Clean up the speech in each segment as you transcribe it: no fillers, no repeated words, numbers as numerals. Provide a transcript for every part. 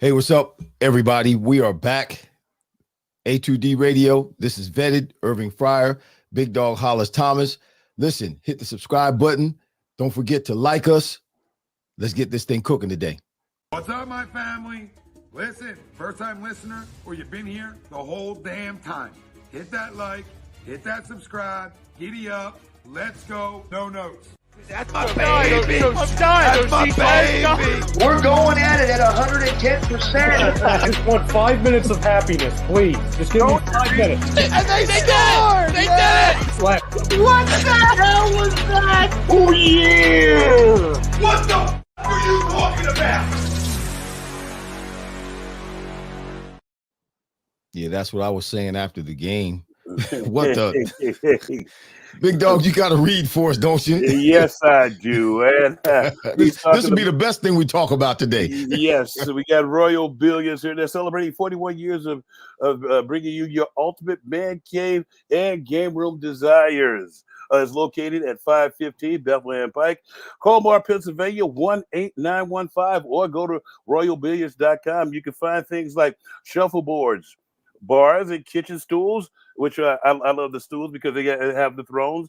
Hey, what's up, everybody? We are back. A2D Radio. This is Vetted, Irving Fryar, Big Dog Hollis Thomas. Listen, hit the subscribe button. Don't forget to like us. Let's get this thing cooking today. What's up, my family? Listen, first-time listener, or you've been here the whole damn time. Hit that like, hit that subscribe, giddy up, let's go, no notes. That's my baby. That's my baby. We're going at it at 110%. I just want 5 minutes of happiness, please. Just give me 5 minutes. And they scored! They did it! What the hell was that? Oh, yeah! What the f*** are you talking about? Yeah, that's what I was saying after the game. What the? Big Dog, you got to read for us, don't you? Yes, I do. And this would be the best thing we talk about today. Yes, we got Royal Billions here. They're celebrating 41 years of bringing you your ultimate man cave and game room desires. It's located at 515 Bethlehem Pike, Colmar, Pennsylvania, 18915, or go to royalbilliards.com. You can find things like shuffleboards, bars, and kitchen stools, which I love the stools because they have the thrones,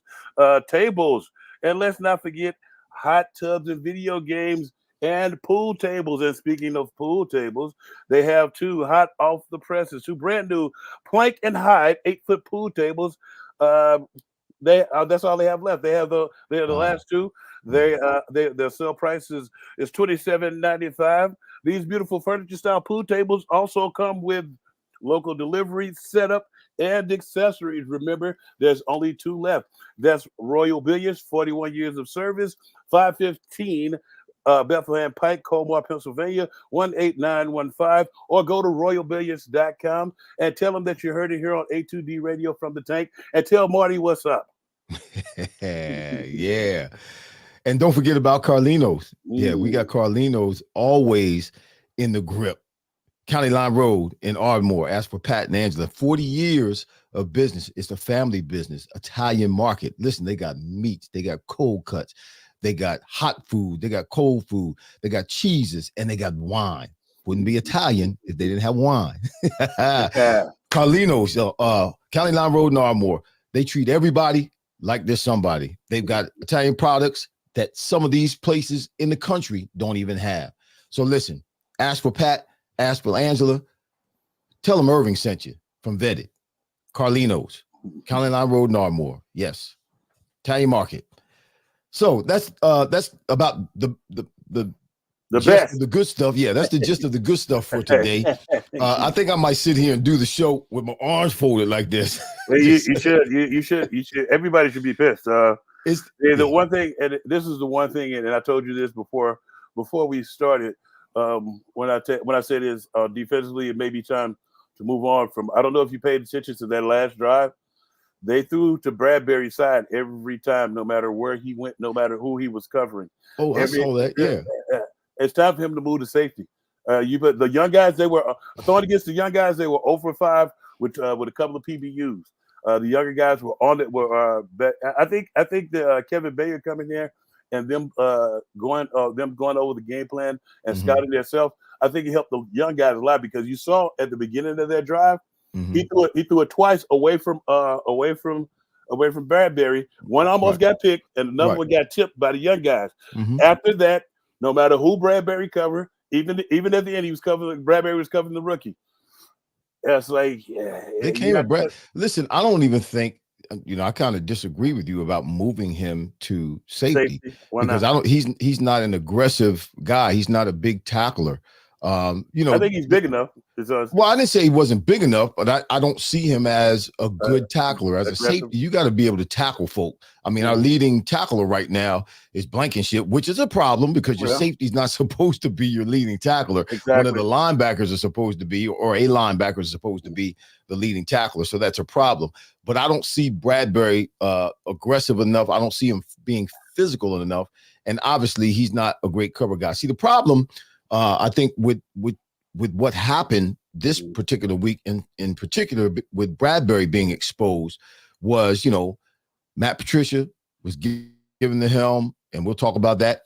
tables, and let's not forget hot tubs and video games and pool tables. And speaking of pool tables, they have two hot off the presses, two brand new plank and hide 8-foot pool tables. That's all they have left. They're the last two. Their sale price is $27.95. These beautiful furniture style pool tables also come with local delivery, setup, and accessories. Remember, there's only two left. That's Royal Billiards, 41 years of service, 515 Bethlehem Pike, Colmar, Pennsylvania, 18915, or go to royalbilliards.com and tell them that you heard it here on A2D Radio from the tank, and tell Marty what's up. Yeah. And don't forget about Carlino's. Yeah, we got Carlino's always in the grip. County Line Road in Ardmore. Ask for Pat and Angela. 40 years of business. It's a family business. Italian market. Listen, they got meats. They got cold cuts. They got hot food. They got cold food. They got cheeses. And they got wine. Wouldn't be Italian if they didn't have wine. Carlino's, County Line Road in Ardmore. They treat everybody like they're somebody. They've got Italian products that some of these places in the country don't even have. So listen, ask for Pat. Ask for Angela. Tell them Irving sent you from Vetted. Carlino's, County Line Road in Ardmore. Yes. Italian market. So that's about the best. The good stuff. Yeah, that's the gist of the good stuff for today. I think I might sit here and do the show with my arms folded like this. You should. Everybody should be pissed. The one thing, and this is the one thing, and I told you this before we started. When I said is defensively, it may be time to move on from. I don't know if you paid attention to that last drive. They threw to Bradbury's side every time, no matter where he went, no matter who he was covering. Oh, I saw that. Yeah, it's time for him to move to safety. But the young guys, they were throwing against the young guys. They were 0 for 5 with a couple of PBUs. The younger guys were on it. I think the Kevin Bayer coming there. And them going over the game plan and scouting themselves, I think it helped the young guys a lot because you saw at the beginning of that drive, he threw it twice away from Bradbury. One almost got picked, and another one got tipped by the young guys. After that, no matter who Bradbury covered, even at the end, Bradbury was covering the rookie. It's like they came at Brad. Listen, I don't even think. I kind of disagree with you about moving him to safety because he's not an aggressive guy. He's not a big tackler. I think he's big enough. Well, I didn't say he wasn't big enough, but I don't see him as a good tackler. As a safety, you got to be able to tackle folk. I mean, our leading tackler right now is Blankenship, which is a problem because your safety's not supposed to be your leading tackler. Exactly. One of the linebackers are supposed to be, or a linebacker is supposed to be the leading tackler. So that's a problem. But I don't see Bradbury aggressive enough. I don't see him being physical enough. And obviously, he's not a great cover guy. See, the problem, I think, with what happened this particular week, in particular with Bradbury being exposed, was, Matt Patricia was given the helm, and we'll talk about that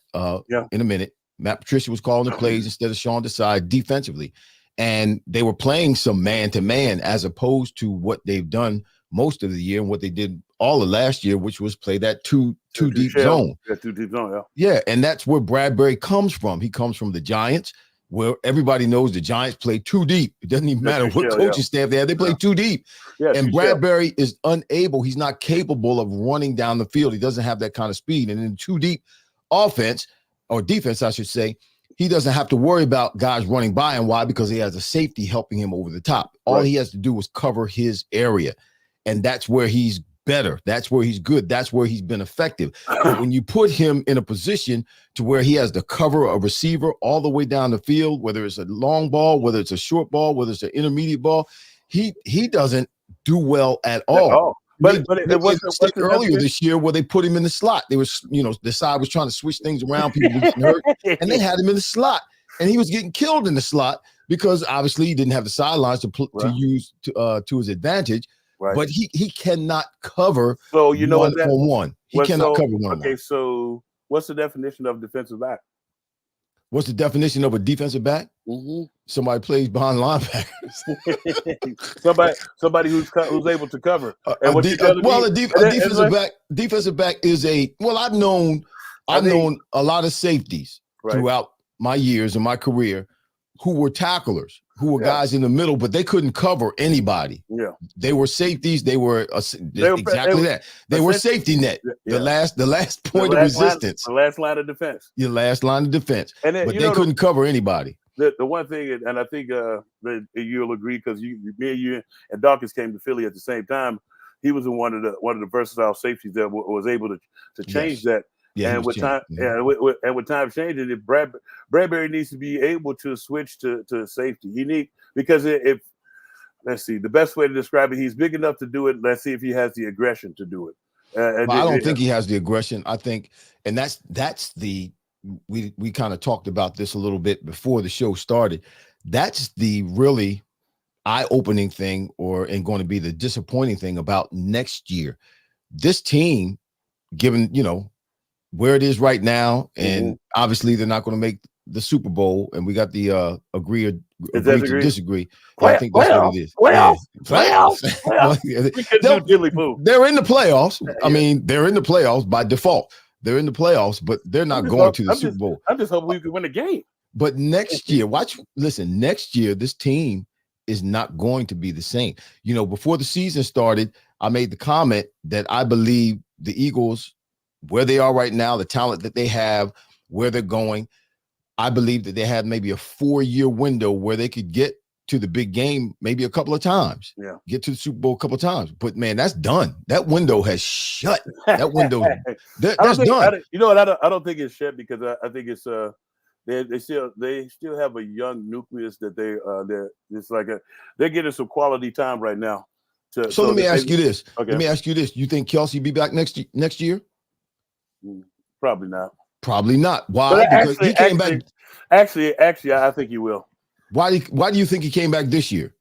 in a minute. Matt Patricia was calling the plays instead of Sean Desai defensively. And they were playing some man-to-man as opposed to what they've done most of the year and what they did all of last year, which was play that two deep zone. Yeah, two deep zone, yeah. Yeah, and that's where Bradbury comes from. He comes from the Giants, where everybody knows the Giants play too deep. It doesn't even matter what coaching staff they have. They play too deep. Yeah, and Bradbury is unable. He's not capable of running down the field. He doesn't have that kind of speed. And in too deep offense, or defense, I should say, he doesn't have to worry about guys running by him. Why? Because he has a safety helping him over the top. All he has to do is cover his area. And that's where he's better. That's where he's good. That's where he's been effective. But when you put him in a position to where he has to cover a receiver all the way down the field, whether it's a long ball, whether it's a short ball, whether it's an intermediate ball, he doesn't do well at all. But it was earlier this year where they put him in the slot. They was, the side was trying to switch things around. People were getting hurt, and they had him in the slot, and he was getting killed in the slot because obviously he didn't have the sidelines to use to his advantage. Right. But he cannot cover. So you know what on one. He cannot cover one. Okay, so what's the definition of defensive back? What's the definition of a defensive back? Mm-hmm. Somebody plays behind linebackers. somebody who's able to cover. A defensive back is a. Well, I've known a lot of safeties throughout my years in my career who were tacklers, who were guys in the middle, but they couldn't cover anybody. Yeah, they were safeties. They were that. They were safety net. Yeah. The last point of resistance. The last line of defense. Your last line of defense. But they couldn't cover anybody. The one thing, and I think that you'll agree because me and you and Dawkins came to Philly at the same time. He was one of the versatile safeties that was able to change that. Yeah, and with time, with time changing, if Bradbury needs to be able to switch to safety. Because if let's see, the best way to describe it, he's big enough to do it. Let's see if he has the aggression to do it. I don't think he has the aggression. I think, and that's the we kind of talked about this a little bit before the show started. That's the really eye-opening thing, and going to be the disappointing thing about next year. This team, given where it is right now, and obviously they're not going to make the Super Bowl, and we got the agree to disagree. I think that's what it is. Playoffs. They're in the playoffs. I mean, they're in the playoffs by default. They're in the playoffs, but they're not going to the Super Bowl. I'm just hoping we could win a game. But next year, next year, this team is not going to be the same. Before the season started, I made the comment that I believe the Eagles, where they are right now, the talent that they have, where they're going, I believe that they have maybe a 4-year window where they could get to the big game maybe a couple of times. Yeah. Get to the Super Bowl a couple of times. But man, that's done. That window has shut. That window that's done. I don't think it's shut because I think it's they still have a young nucleus that they're getting some quality time right now. So let me ask you this. Okay. Let me ask you this. You think Kelsey be back next year? Probably not. Probably not. Why? Because he came back. Actually, I think he will. Why do you think he came back this year?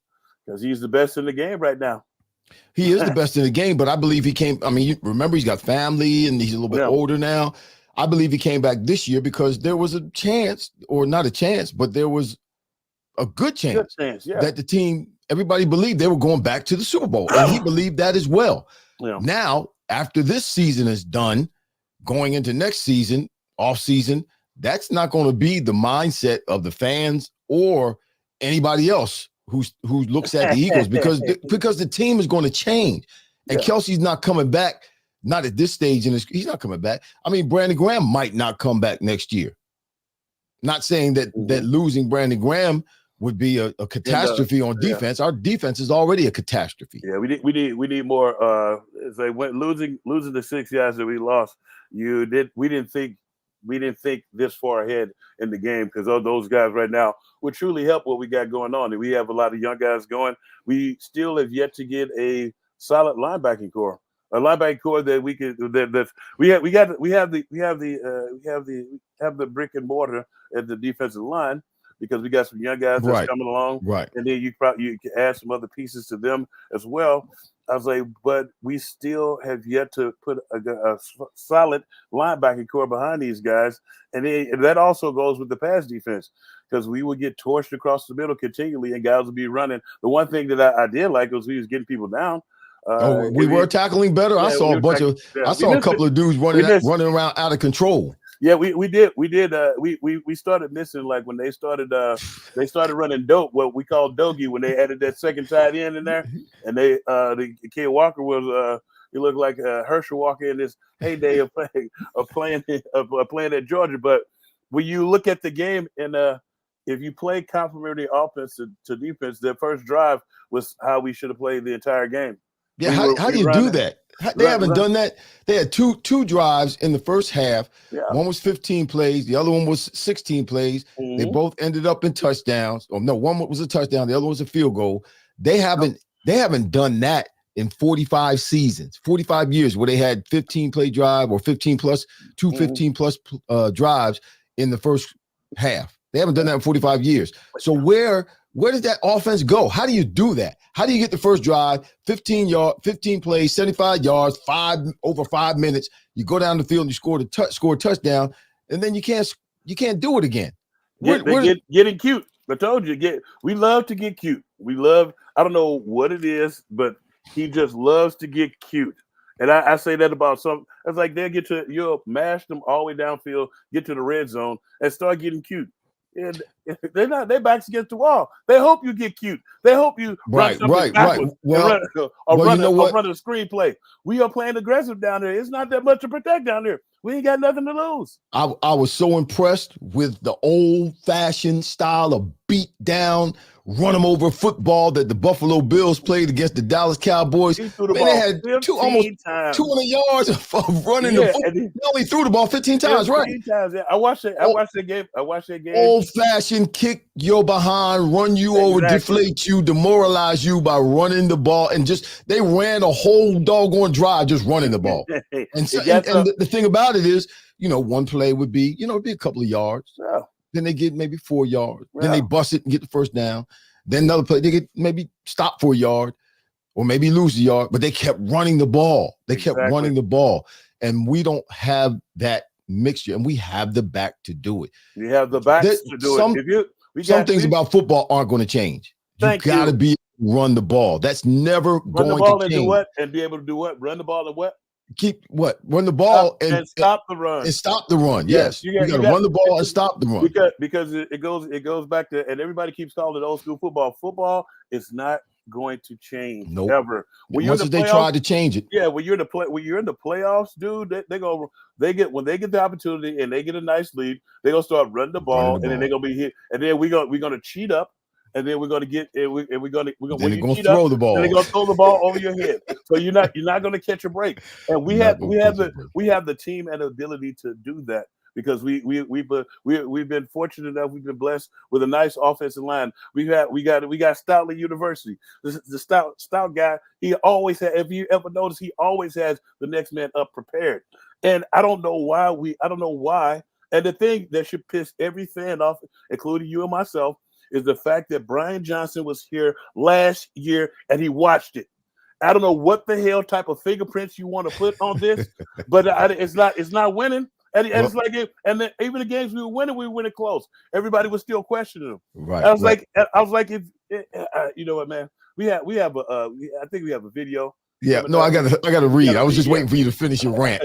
Because he's the best in the game right now. He is the best in the game, but I believe he came. I mean, remember he's got family and he's a little bit older now. I believe he came back this year because there was a chance, or not a chance, but there was a good chance that the team, everybody believed they were going back to the Super Bowl, and he believed that as well. Yeah. Now, after this season is done, going into next season, off season, that's not going to be the mindset of the fans or anybody else who looks at the Eagles because the team is going to change, and Kelsey's not coming back. Not at this stage he's not coming back. I mean, Brandon Graham might not come back next year. Not saying that losing Brandon Graham would be a catastrophe on defense. Our defense is already a catastrophe. Yeah, we need more. When losing the 6 guys that we lost, we didn't think this far ahead in the game because those guys right now would truly help what we got going on. And we have a lot of young guys going. We still have yet to get a solid linebacking core. A linebacker core that we could we have the brick and mortar at the defensive line, because we got some young guys that's coming along. Right. And then you can add some other pieces to them as well. I was like, but we still have yet to put a solid linebacking core behind these guys. And that also goes with the pass defense, because we would get torched across the middle continually and guys would be running. The one thing that I did like was we was getting people down. We were tackling better. Yeah, I saw a bunch of. I saw a couple of dudes running around out of control. Yeah, we did. We started missing, like when they started running dope, what we call doggy, when they added that second tight end in there, and the kid Walker was he looked like Herschel Walker in his heyday of playing at Georgia. But when you look at the game and if you play complementary offense to defense, their first drive was how we should have played the entire game. Yeah, how do you do that? They haven't done that. They had two drives in the first half. Yeah. One was 15 plays. The other one was 16 plays. Mm-hmm. They both ended up in touchdowns. Oh no, one was a touchdown. The other was a field goal. They haven't done that in 45 seasons, 45 years, where they had 15 play drive or 15 plus drives in the first half. They haven't done that in 45 years. So where does that offense go? How do you do that? How do you get the first drive, 15 plays, 75 yards, over 5 minutes? You go down the field and you score a touchdown, and then you can't do it again. Getting cute. I told you, we love to get cute. I don't know what it is, but he just loves to get cute. And I say that about some. It's like you'll mash them all the way downfield, get to the red zone, and start getting cute. And their backs against the wall. They hope you get cute. They hope you run backwards. Run a screenplay. We are playing aggressive down there. It's not that much to protect down there. We ain't got nothing to lose. I was so impressed with the old-fashioned style of beat down, run them over football that the Buffalo Bills played against the Dallas Cowboys. They had almost 200 yards of running the football. They only threw the ball 15 times, 15 times, yeah. I watched that game. Old-fashioned kick your behind, run you over, deflate you, demoralize you by running the ball. And they ran a whole doggone drive just running the ball. And the thing about it is, one play would be, it'd be a couple of yards. Yeah. Then they get maybe 4 yards. Yeah. Then they bust it and get the first down. Then another play, they get maybe stop for a yard or maybe lose a yard, but they kept running the ball. Running the ball. And we don't have that mixture, and we have the back to do it. We have the back to do it. Some things about football aren't going to change. You got to be run the ball. That's never going to change. And do what? And be able to do what? Run the ball and what? Run the ball and stop the run. And stop the run. Yes. You got to run the ball and stop the run. Because it goes back to, and everybody keeps calling it old school football. Football is not going to change ever. Once they try to change it. Yeah, when you're in the playoffs, dude, when they get the opportunity and they get a nice lead, they're gonna start running the ball, and then they're gonna be hit, and then we're gonna cheat up. And then we're gonna throw the ball. They're gonna throw the ball over your head. So you're not gonna catch a break. And we have the team and the ability to do that, because we've been fortunate enough. We've been blessed with a nice offensive line. We got Stoutland University. The Stout guy. He always had. If you ever notice, he always has the next man up prepared. And I don't know why. And the thing that should piss every fan off, including you and myself, is the fact that Brian Johnson was here last year and he watched it. I don't know what the hell type of fingerprints you want to put on this, but it's not winning. And it's like and then even the games we were winning close. Everybody was still questioning them. Right. I was like, if you know what, man, I think we have a video. Yeah, no, I gotta read. I was just waiting for you to finish your rant.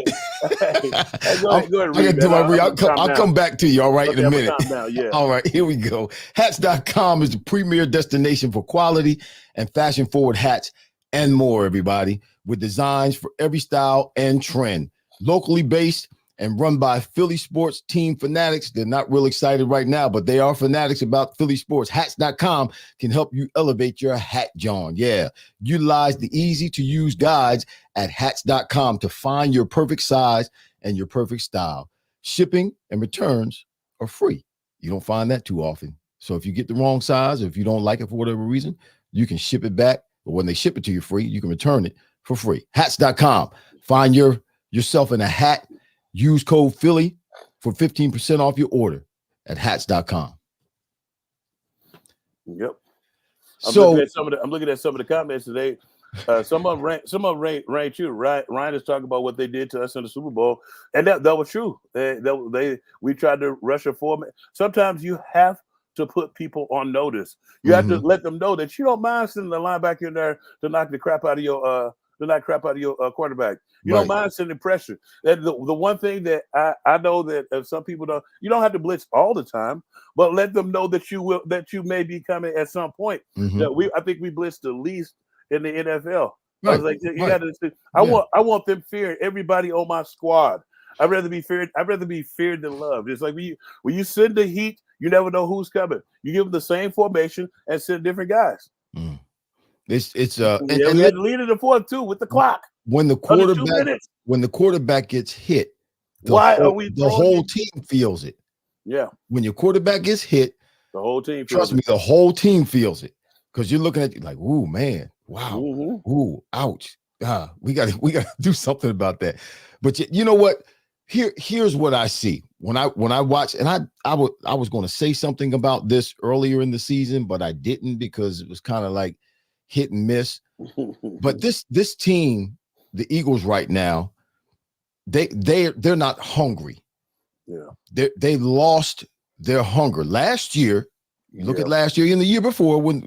Go ahead, read. I'll come back to you, all right, in a minute. Yeah. All right, here we go. Hats.com is the premier destination for quality and fashion-forward hats and more, everybody, with designs for every style and trend. Locally based and run by Philly sports team fanatics. They're not real excited right now, but they are fanatics about Philly sports. Hats.com can help you elevate your hat, John. Yeah. Utilize the easy-to-use guides at hats.com to find your perfect size and your perfect style. Shipping and returns are free. You don't find that too often. So if you get the wrong size, or if you don't like it for whatever reason, you can ship it back. But when they ship it to you free, you can return it for free. Hats.com. Find yourself in a hat. Use code Philly for 15% off your order at hats.com. Yep. I'm So looking at some of the comments today. Some of them ranked you. Right? Ryan is talking about what they did to us in the Super Bowl, and that was true. We tried to rush a format. Sometimes you have to put people on notice. You have to let them know that you don't mind sending the linebacker in there to knock the crap out of your quarterback. You don't mind sending pressure. That the one thing that I know that some people don't. You don't have to blitz all the time, but let them know that you may be coming at some point. I think we blitzed the least in the NFL. I was like, you got to. I want them fearing everybody on my squad. I'd rather be feared than loved. It's like when you send the heat, you never know who's coming. You give them the same formation and send different guys. It's we had to lead in the fourth too with the clock. When the quarterback gets hit, the whole team feels it. Yeah. When your quarterback gets hit, the whole team. Trust me, the whole team feels it because you're looking at you like, ooh, man, wow, ooh, ouch. We got to do something about that. But you know what? Here's what I see when I watch, and I was going to say something about this earlier in the season, but I didn't because it was kind of like hit and miss. But this team, the Eagles right now, they're not hungry. Yeah, they lost their hunger last year. Look at last year and the year before when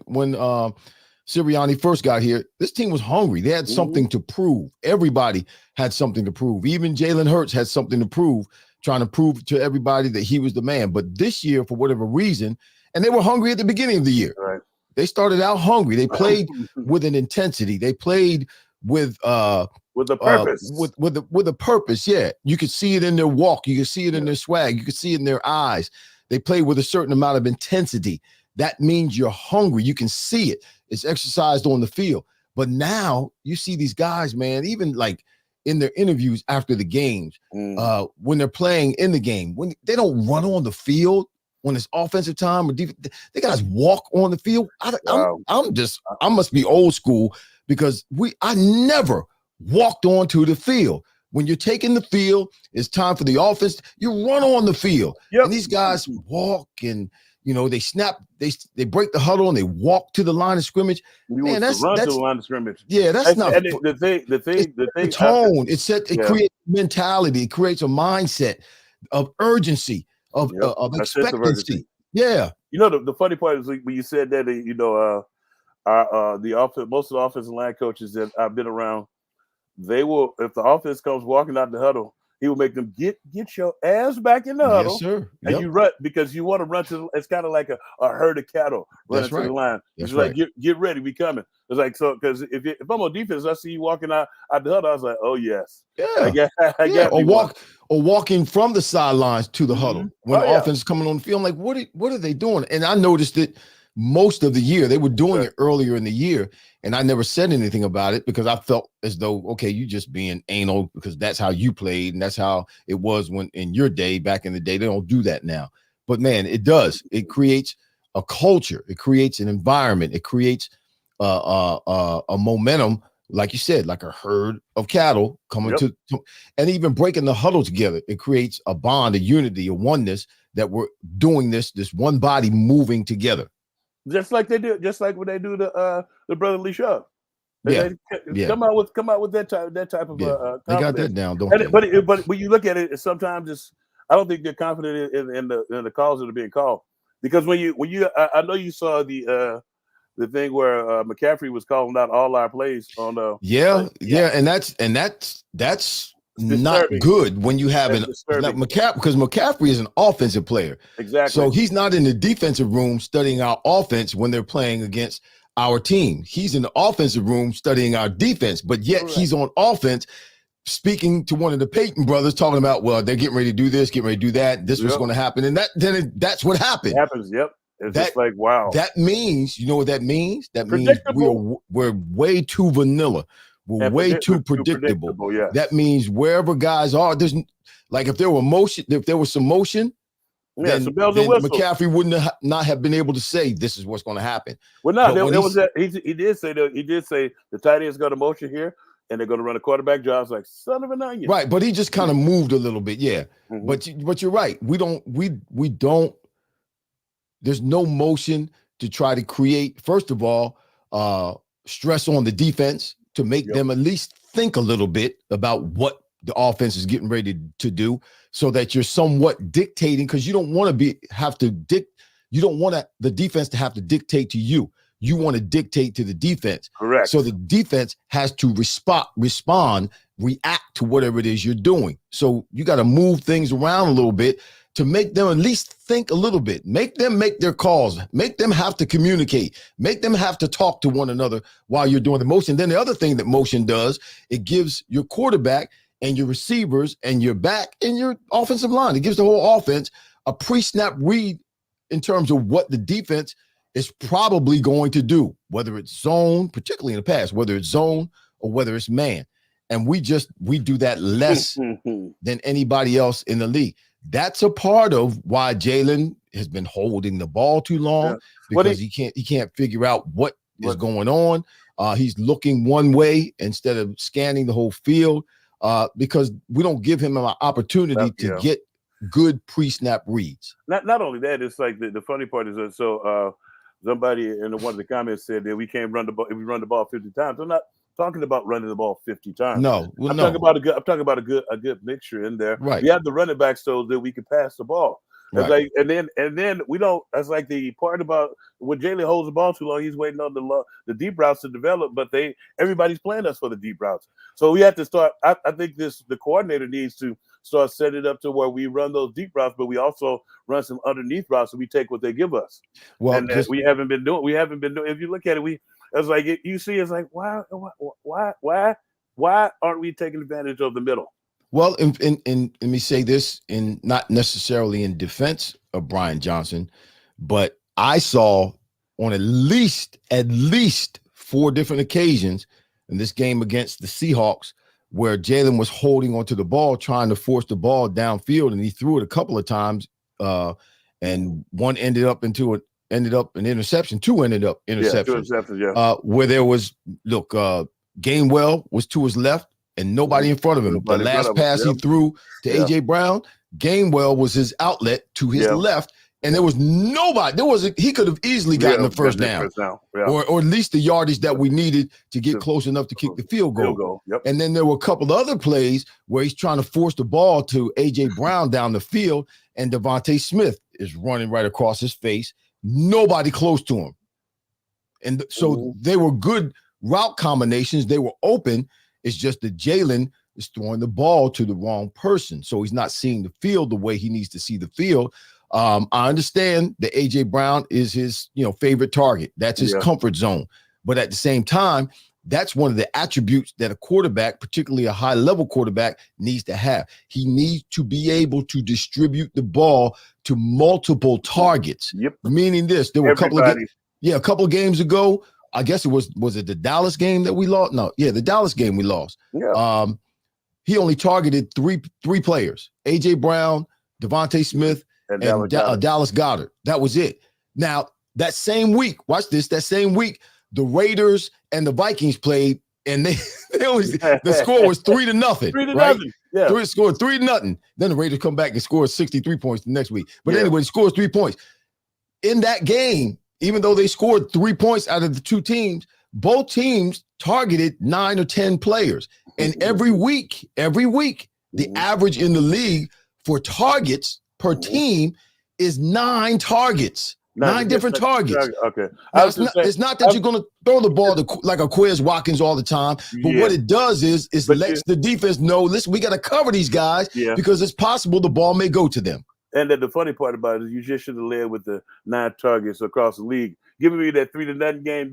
Sirianni first got here. This team was hungry. They had something to prove. Everybody had something to prove. Even Jalen Hurts had something to prove, trying to prove to everybody that he was the man. But this year, for whatever reason, and they were hungry at the beginning of the year. Right. They started out hungry. They played with an intensity. They played with a purpose. With a purpose. Yeah, you could see it in their walk. You could see it in their swag. You could see it in their eyes. They played with a certain amount of intensity. That means you're hungry. You can see it. It's exercised on the field. But now you see these guys, man, even like in their interviews after the games, when they're playing in the game, when they don't run on the field when it's offensive time or defense, they guys walk on the field. I must be old school because I never walked onto the field. When you're taking the field, it's time for the offense. You run on the field. Yep. And these guys walk and they snap, they break the huddle and they walk to the line of scrimmage. Man, that's to the line of scrimmage. Yeah, that's not the thing. It's tone. It creates mentality. It creates a mindset of urgency, of expectancy. Yeah. The funny part is when you said that, most of the offensive line coaches that I've been around, they will, if the offense comes walking out the huddle, he will make them get your ass back in the huddle. Yes, sir. Yep. And you run because you want to run to. It's kind of like a herd of cattle running to the line. It's like get ready, we coming. It's like so because if I'm on defense, I see you walking out the huddle. I was like, oh yes, or walking from the sidelines to the huddle when the offense is coming on the field. I'm like, what are they doing? And I noticed it most of the year. They were doing it earlier in the year, and I never said anything about it because I felt as though, okay, you just being anal because that's how you played and that's how it was when in your day, back in the day. They don't do that now. But man, it does. It creates a culture. It creates an environment. It creates a momentum, like you said, like a herd of cattle coming to, and even breaking the huddle together. It creates a bond, a unity, a oneness that we're doing this one body moving together. Just like when they do the brotherly shove. Come out with that type of they got that down, don't they? But when you look at it, sometimes I don't think they're confident in the calls that are being called. Because when you I know you saw the thing where McCaffrey was calling out all our plays on and that's not good when you have because McCaffrey is an offensive player. Exactly. So he's not in the defensive room studying our offense when they're playing against our team. He's in the offensive room studying our defense, but yet he's on offense speaking to one of the Peyton brothers talking about, well, they're getting ready to do this, getting ready to do that. This was going to happen. And that's what happened. It happens. Yep. It's just like, wow. That means, you know what that means? That means we're way too vanilla. We're way too predictable. Yeah. That means wherever guys are, there's like if there was some motion, then McCaffrey wouldn't not have been able to say this is what's going to happen. Well, no, he did say the tight end's got a motion here, and they're going to run a quarterback draw. I was like, son of an onion. Right, but he just kind of moved a little bit, yeah. Mm-hmm. But you're right. We don't. There's no motion. to try to create, first of all, stress on the defense to make them at least think a little bit about what the offense is getting ready to do, so that you're somewhat dictating, because you don't want to you don't want the defense to have to dictate to you. You want to dictate to the defense. Correct. So the defense has to respond, react to whatever it is you're doing. So you got to move things around a little bit to make them at least think a little bit. Make them make their calls. Make them have to communicate. Make them have to talk to one another while you're doing the motion. Then the other thing that motion does, it gives your quarterback and your receivers and your back and your offensive line, it gives the whole offense a pre-snap read in terms of what the defense is probably going to do, whether it's zone, particularly in the past, whether it's zone or whether it's man. And we do that less than anybody else in the league. That's a part of why Jalen has been holding the ball too long, because he can't figure out what is going on. He's looking one way instead of scanning the whole field, because we don't give him an opportunity to get good pre-snap reads. Not only that, it's like the funny part is that somebody in one of the comments said that we can't run the ball if we run the ball 50 times. I'm not talking about running the ball 50 times. No, I'm talking about a good mixture in there. Right. We have the running back so that we can pass the ball. It's Right. like, and then we don't. That's like the part about when Jalen holds the ball too long. He's waiting on the deep routes to develop, but everybody's playing us for the deep routes. So we have to start. I think the coordinator needs to start setting it up to where we run those deep routes, but we also run some underneath routes, and we take what they give us. Well, and we haven't been doing. If you look at it, it's like you see. It's like why aren't we taking advantage of the middle? Well, and let me say this, in not necessarily in defense of Brian Johnson, but I saw on at least 4 different occasions in this game against the Seahawks where Jalen was holding onto the ball, trying to force the ball downfield, and he threw it a couple of times, and one ended up an interception. 2 ended up interceptions. Yeah, 2 interceptions, where there was Gainwell was to his left and nobody in front of him. The last pass he threw to A.J. Brown, Gainwell was his outlet to his left, and there was nobody. He could have easily gotten the first down. Or at least the yardage that we needed to get close enough to kick the field goal. Yep. And then there were a couple of other plays where he's trying to force the ball to A.J. Brown down the field, and Devontae Smith is running right across his face. Nobody close to him. And so they were good route combinations. They were open. It's just that Jalen is throwing the ball to the wrong person. So he's not seeing the field the way he needs to see the field. I understand that A.J. Brown is his, favorite target. That's his comfort zone. But at the same time, that's one of the attributes that a quarterback, particularly a high-level quarterback, needs to have. He needs to be able to distribute the ball to multiple targets. Yep. Meaning this, there were a couple of games ago, I guess it was it the Dallas game that we lost? No, the Dallas game we lost. Yeah. He only targeted three players: A.J. Brown, Devontae Smith, and Dallas Goedert. That was it. Now, that same week, watch this, the Raiders and the Vikings played, and the score was 3-0. 3-0. Yeah. They scored 3-0. Then the Raiders come back and score 63 points the next week. But anyway, they scored 3 points. In that game, even though they scored 3 points out of the 2 teams, both teams targeted 9 or 10 players. And every week, the average in the league for targets per team is 9 targets. 9 different targets. Okay. Now, it's not that you're going to throw the ball like a Quiz Watkins all the time, but what it does is lets the defense know, listen, we got to cover these guys because it's possible the ball may go to them. And then the funny part about it is you just should have led with the 9 targets across the league. Giving me that 3-0 game,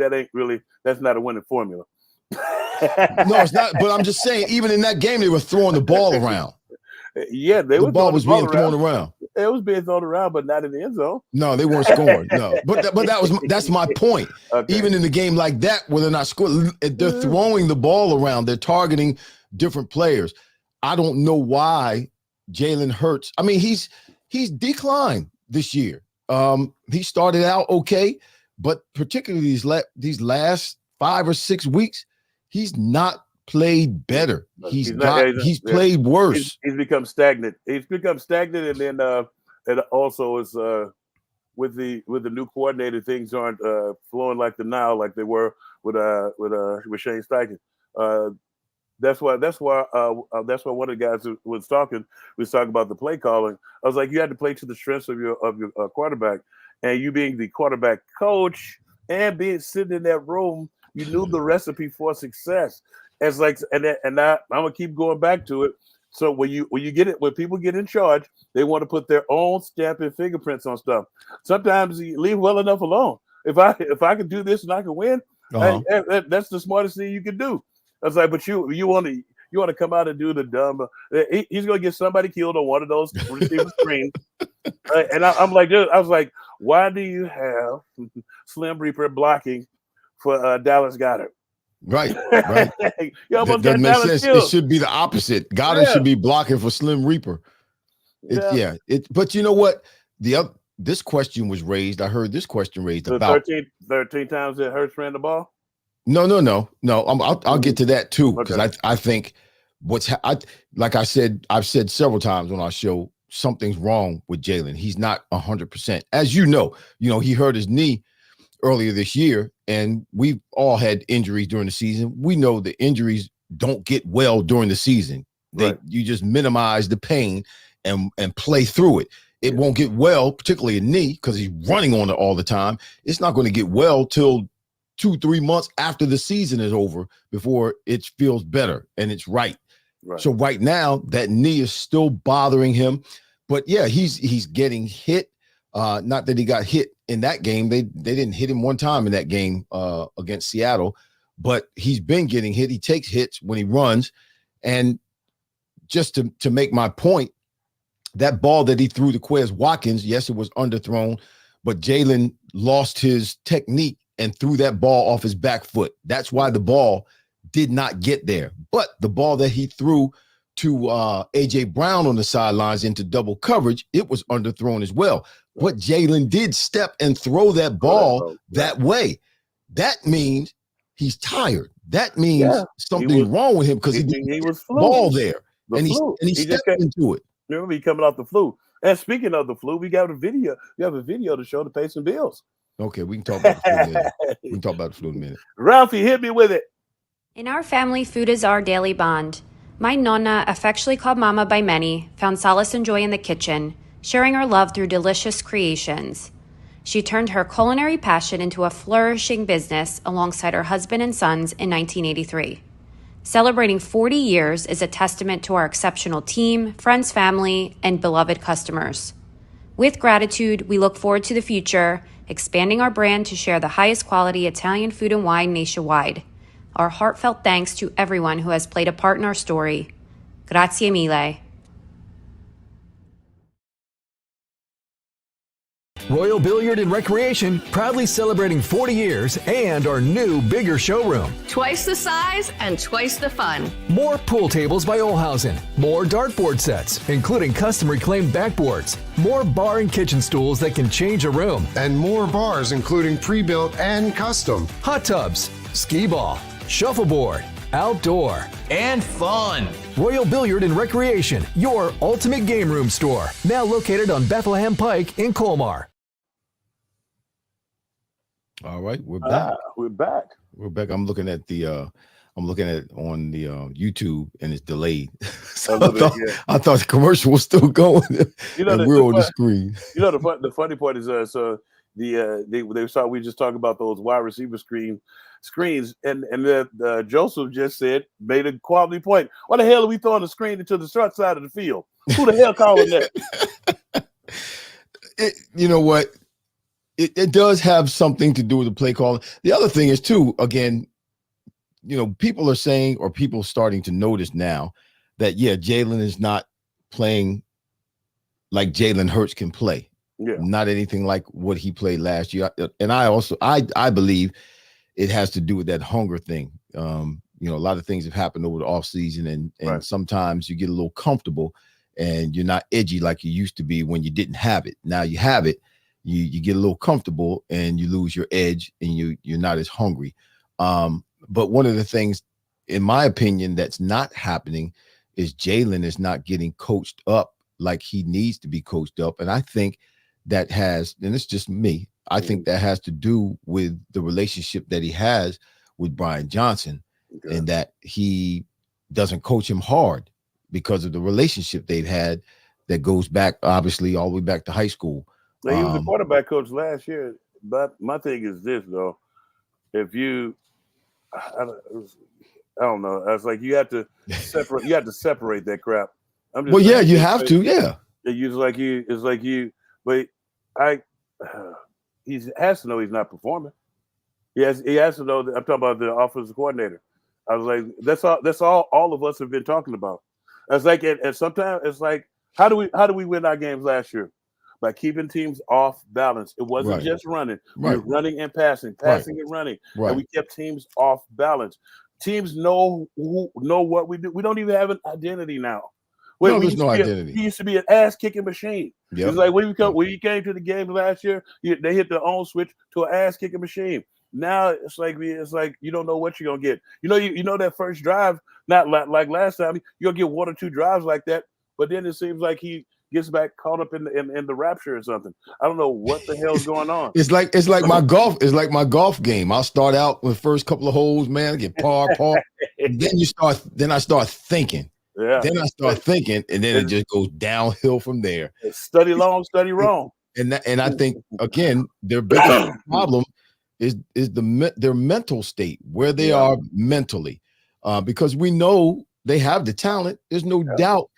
that's not a winning formula. No, it's not. But I'm just saying, even in that game, they were throwing the ball around. Yeah, the ball was being thrown around. It was being thrown around, but not in the end zone. No, they weren't scoring. No, but that's my point. Okay. Even in a game like that, where they're not scoring, they're throwing the ball around. They're targeting different players. I don't know why Jalen Hurts. I mean, he's declined this year. He started out okay, but particularly these last 5 or 6 weeks, he's not played better. He's played worse. He's become stagnant. And then it also is with the new coordinator, things aren't flowing like the Nile like they were with Shane Steichen. That's why one of the guys who was talking about the play calling. I was like, you had to play to the strengths of your quarterback, and you being the quarterback coach and being sitting in that room, you knew the recipe for success. It's like, and I'm gonna keep going back to it. So when people get in charge, they want to put their own stamp and fingerprints on stuff. Sometimes you leave well enough alone. If I can do this and I can win, that's the smartest thing you can do. I was like, but you want to come out and do the dumb. He's gonna get somebody killed on one of those receiver screens. And I was like, why do you have Slim Reaper blocking for Dallas Goedert? Right. You almost that doesn't make Dallas sense. killed. It should be the opposite. Goddard should be blocking for Slim Reaper. But you know what? This question was raised. I heard this question raised about 13 times that Hurts ran the ball. No. I'll get to that too, because I think like I've said several times on our show, something's wrong with Jalen. He's not 100%. As you know, he hurt his knee earlier this year, and we've all had injuries during the season. We know the injuries don't get well during the season. You just minimize the pain and play through it. It won't get well, particularly a knee, because he's running on it all the time. It's not going to get well till 2-3 months after the season is over before it feels better and it's right. So right now, that knee is still bothering him. But yeah, he's getting hit. Not that he got hit in that game. They didn't hit him one time in that game against Seattle, but he's been getting hit. He takes hits when he runs. And just to make my point, that ball that he threw to Quez Watkins, yes, it was underthrown, but Jalen lost his technique and threw that ball off his back foot. That's why the ball did not get there. But the ball that he threw to A.J. Brown on the sidelines into double coverage, it was underthrown as well. But Jalen did step and throw that ball that way. That means he's tired. That means something's wrong with him, because he was ball there. And he stepped into it. Remember, he coming off the flu. And speaking of the flu, we got a video. We have a video to show to pay some bills. Okay, we can talk about the flu in a minute. Ralphie, hit me with it. In our family, food is our daily bond. My nonna, affectionately called Mama by many, found solace and joy in the kitchen, sharing her love through delicious creations. She turned her culinary passion into a flourishing business alongside her husband and sons in 1983. Celebrating 40 years is a testament to our exceptional team, friends, family, and beloved customers. With gratitude, we look forward to the future, expanding our brand to share the highest quality Italian food and wine nationwide. Our heartfelt thanks to everyone who has played a part in our story. Grazie mille. Royal Billiard and Recreation, proudly celebrating 40 years and our new, bigger showroom. Twice the size and twice the fun. More pool tables by Olhausen. More dartboard sets, including custom reclaimed backboards. More bar and kitchen stools that can change a room. And more bars, including pre-built and custom. Hot tubs, skee ball, shuffleboard, outdoor, and fun. Royal Billiard and Recreation, your ultimate game room store. Now located on Bethlehem Pike in Colmar. All right, we're back. We're back. I'm looking at it on the YouTube, and it's delayed. So I thought the commercial was still going. We're on the screen. The funny part is they saw we just talked about those wide receiver screens, and Joseph just made a quality point. Why the hell are we throwing the screen into the short side of the field? Who the hell calling that? You know what? It does have something to do with the play call. The other thing is too, again, people are saying, or people starting to notice now, that Jalen is not playing like Jalen Hurts can play. Yeah. Not anything like what he played last year. And I believe it has to do with that hunger thing. A lot of things have happened over the offseason, and sometimes you get a little comfortable and you're not edgy like you used to be when you didn't have it. Now you have it. You get a little comfortable and you lose your edge, and you're not as hungry. But one of the things, in my opinion, that's not happening is Jalen is not getting coached up like he needs to be coached up. And I think that has, and it's just me, I think that has to do with the relationship that he has with Brian Johnson, and that he doesn't coach him hard because of the relationship they've had that goes back, obviously, all the way back to high school. Now, he was a quarterback coach last year, but my thing is this, though. If you, I don't know, it's like you have to separate. You have to separate that crap. I'm just saying, you have to, yeah. It's like you, but he has to know he's not performing. He has to know that. I'm talking about the offensive coordinator. I was like, that's all of us have been talking about. It's like, and sometimes it's like, how do we win our games last year? By keeping teams off balance. It wasn't just running. We were running and passing and running, and we kept teams off balance. Teams know what we do. We don't even have an identity now. There's no identity. He used to be an ass kicking machine. Yep. It's like when you came to the game last year, they hit their own switch to an ass kicking machine. Now it's like you don't know what you're gonna get. You know that first drive, not like last time. You're gonna get 1 or 2 drives like that, but then it seems like he gets back caught up in the rapture or something. I don't know what the hell's going on. It's like my golf. It's like my golf game. I'll start out with the first couple of holes, man. I get par. And then I start thinking. Yeah. Then I start thinking, and then it just goes downhill from there. Study long, study wrong. And I think again, their biggest problem is their mental state, where they are mentally, because we know they have the talent. There's no doubt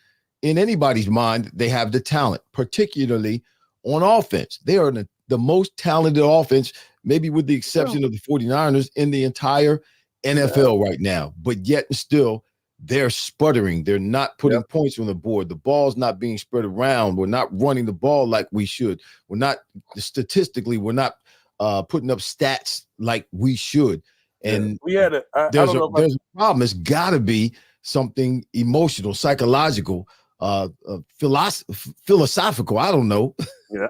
in anybody's mind they have the talent, particularly on offense. They are the most talented offense, maybe with the exception of the 49ers, in the entire NFL right now. But yet still, they're sputtering. They're not putting points on the board. The ball's not being spread around. We're not running the ball like we should. We're not putting up stats like we should. And there's a problem. It's got to be something emotional, psychological, philosophical. I don't know. Yeah.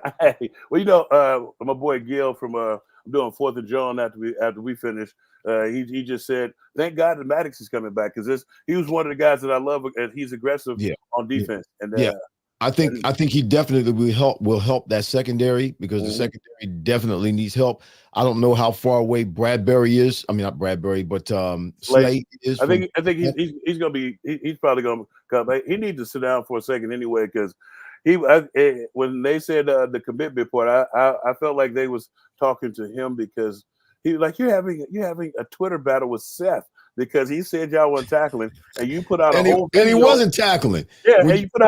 Well, my boy Gil from I'm doing 4th of John after we finish. He just said, "Thank God that Maddox is coming back," because he was one of the guys that I love, and he's aggressive on defense. And I think he definitely will help that secondary, because the secondary definitely needs help. I don't know how far away Bradbury is. I mean, not Bradbury, but Slade is. I think he's gonna be. He's probably gonna come. He needs to sit down for a second anyway, because when they said the commitment report, I felt like they was talking to him, because he was like, you're having a Twitter battle with Seth, because he said y'all weren't tackling, and you put out a whole video. And he wasn't tackling. Yeah, and you put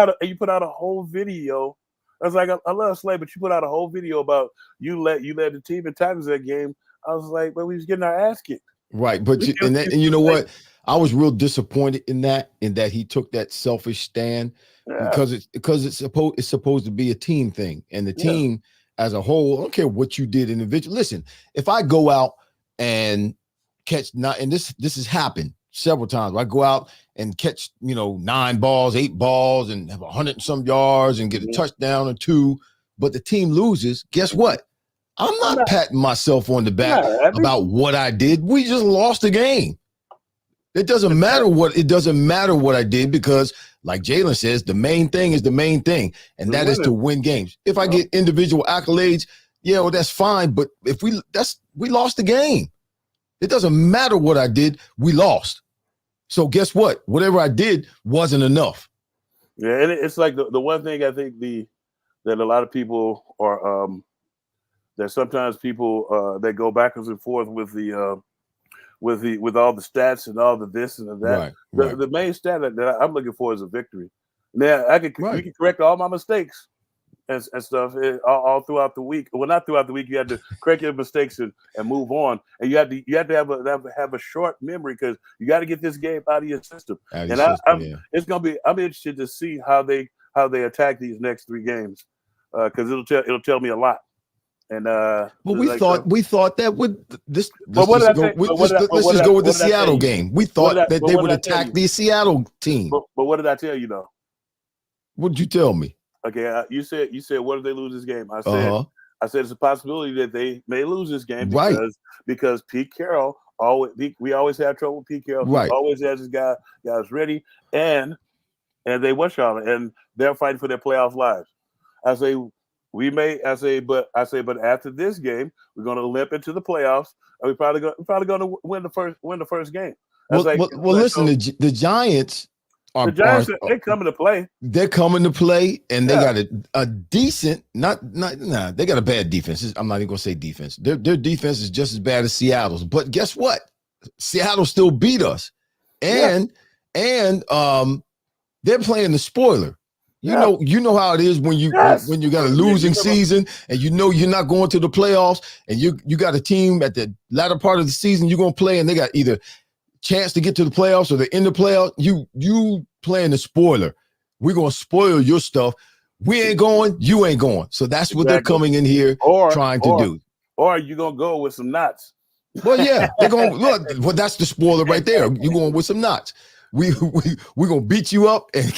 out a whole video. I was like, I love Slade, but you put out a whole video about you led the team in tackles that game. I was like, but we was getting our ass kicked. Right, but you know what? I was real disappointed in that he took that selfish stand, because it's supposed to be a team thing, and the team as a whole. I don't care what you did individually. Listen, if I go out and catch and this has happened several times. I go out and catch 9 balls, 8 balls, and have 100 and some yards and get a touchdown or 2, but the team loses. Guess what? I'm not patting myself on the back about what I did. We just lost the game. It doesn't matter what I did, because like Jalen says, the main thing is the main thing, and that is to win games. If I get individual accolades, that's fine. But if we lost the game. It doesn't matter what I did. We lost. So guess what? Whatever I did wasn't enough. Yeah, and it's like the one thing I think that a lot of people are that sometimes people they go backwards and forth with with all the stats and all the this and that. Right. The main stat that I'm looking for is a victory. Now we can correct all my mistakes and stuff all throughout the week. Well, not throughout the week. You have to correct your mistakes and move on. And you have to have a short memory, because you got to get this game out of your system. I'm interested to see how they attack these next 3 games, because it'll tell me a lot. And we thought that let's just go with the Seattle game. We thought that they would attack the Seattle team. But what did I tell you though? What did you tell me? Okay, you said what if they lose this game? I said it's a possibility that they may lose this game because Pete Carroll we always have trouble with Pete Carroll. He always has his guys ready, and they and they're fighting for their playoff lives. I say we may. I say, but after this game, we're going to limp into the playoffs, and we're probably going to win the first game. Well, listen, the Giants are they coming to play. They're coming to play, and they got a decent, they got a bad defense. I'm not even gonna say defense. Their defense is just as bad as Seattle's. But guess what? Seattle still beat us, and they're playing the spoiler. You know how it is when you got a losing season, and you know you're not going to the playoffs, and you got a team at the latter part of the season you're gonna play, and they got either chance to get to the playoffs or they're in the playoffs. You playing the spoiler. We're gonna spoil your stuff. We ain't going, you ain't going. So that's what they're coming in here trying to do. Or you gonna go with some knots. Well, yeah, they're gonna look. Well, that's the spoiler right there. You're going with some knots. We're gonna beat you up and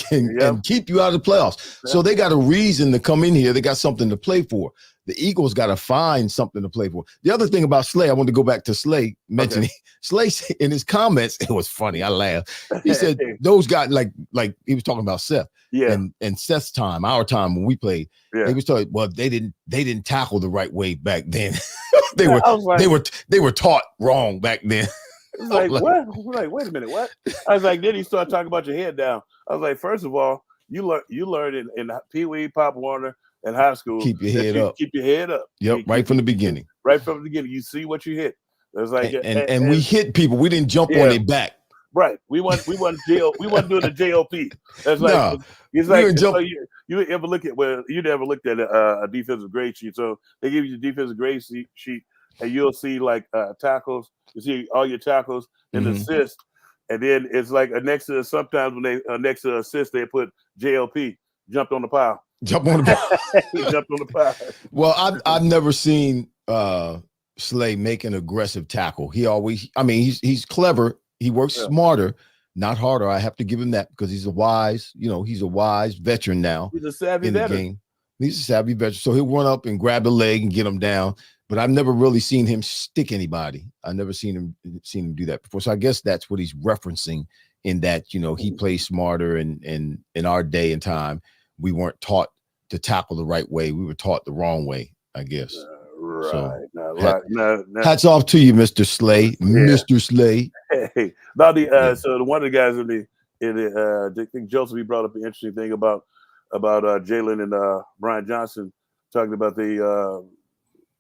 keep you out of the playoffs. So they got a reason to come in here. They got something to play for. The Eagles got to find something to play for. The other thing about Slay, I want to go back to Slay mentioning Slay in his comments. It was funny. I laughed. He said those guys like he was talking about Seth. Yeah. And Seth's time, our time when we played. Yeah. He was talking. Well, they didn't tackle the right way back then. they were taught wrong back then. It's like, what? I was like, wait a minute, what? I was like, then he started talking about your head down. I was like, first of all, you learned in Pee Wee, Pop Warner, in high school. Keep your head up. Keep your head up. Yep, right from the beginning. Right from the beginning, you see what you hit. It's like, and we hit people. We didn't jump on their back. Right. We wasn't doing the JOP. That's like it's like so you ever look at you never looked at a defensive grade sheet. So they give you the defensive grade sheet, and you'll see like tackles. You see all your tackles and assists, and then it's like next to sometimes when they next to assist they put JLP, jumped on the pile. Jump on the pile. He jumped on the pile. Well, I've never seen Slay make an aggressive tackle. He's clever. He works smarter, not harder. I have to give him that because he's a wise veteran now. He's a savvy veteran. He's a savvy veteran. So he'll run up and grab the leg and get him down. But I've never really seen him stick anybody. I've never seen him do that before. So I guess that's what he's referencing in that, he plays smarter, and in our day and time, we weren't taught to tackle the right way. We were taught the wrong way, I guess. Right. So, hats off to you, Mr. Slay. Yeah. Mr. Slay. Hey. So one of the guys I think Joseph, he brought up an interesting thing about Jalen and Brian Johnson, talking about the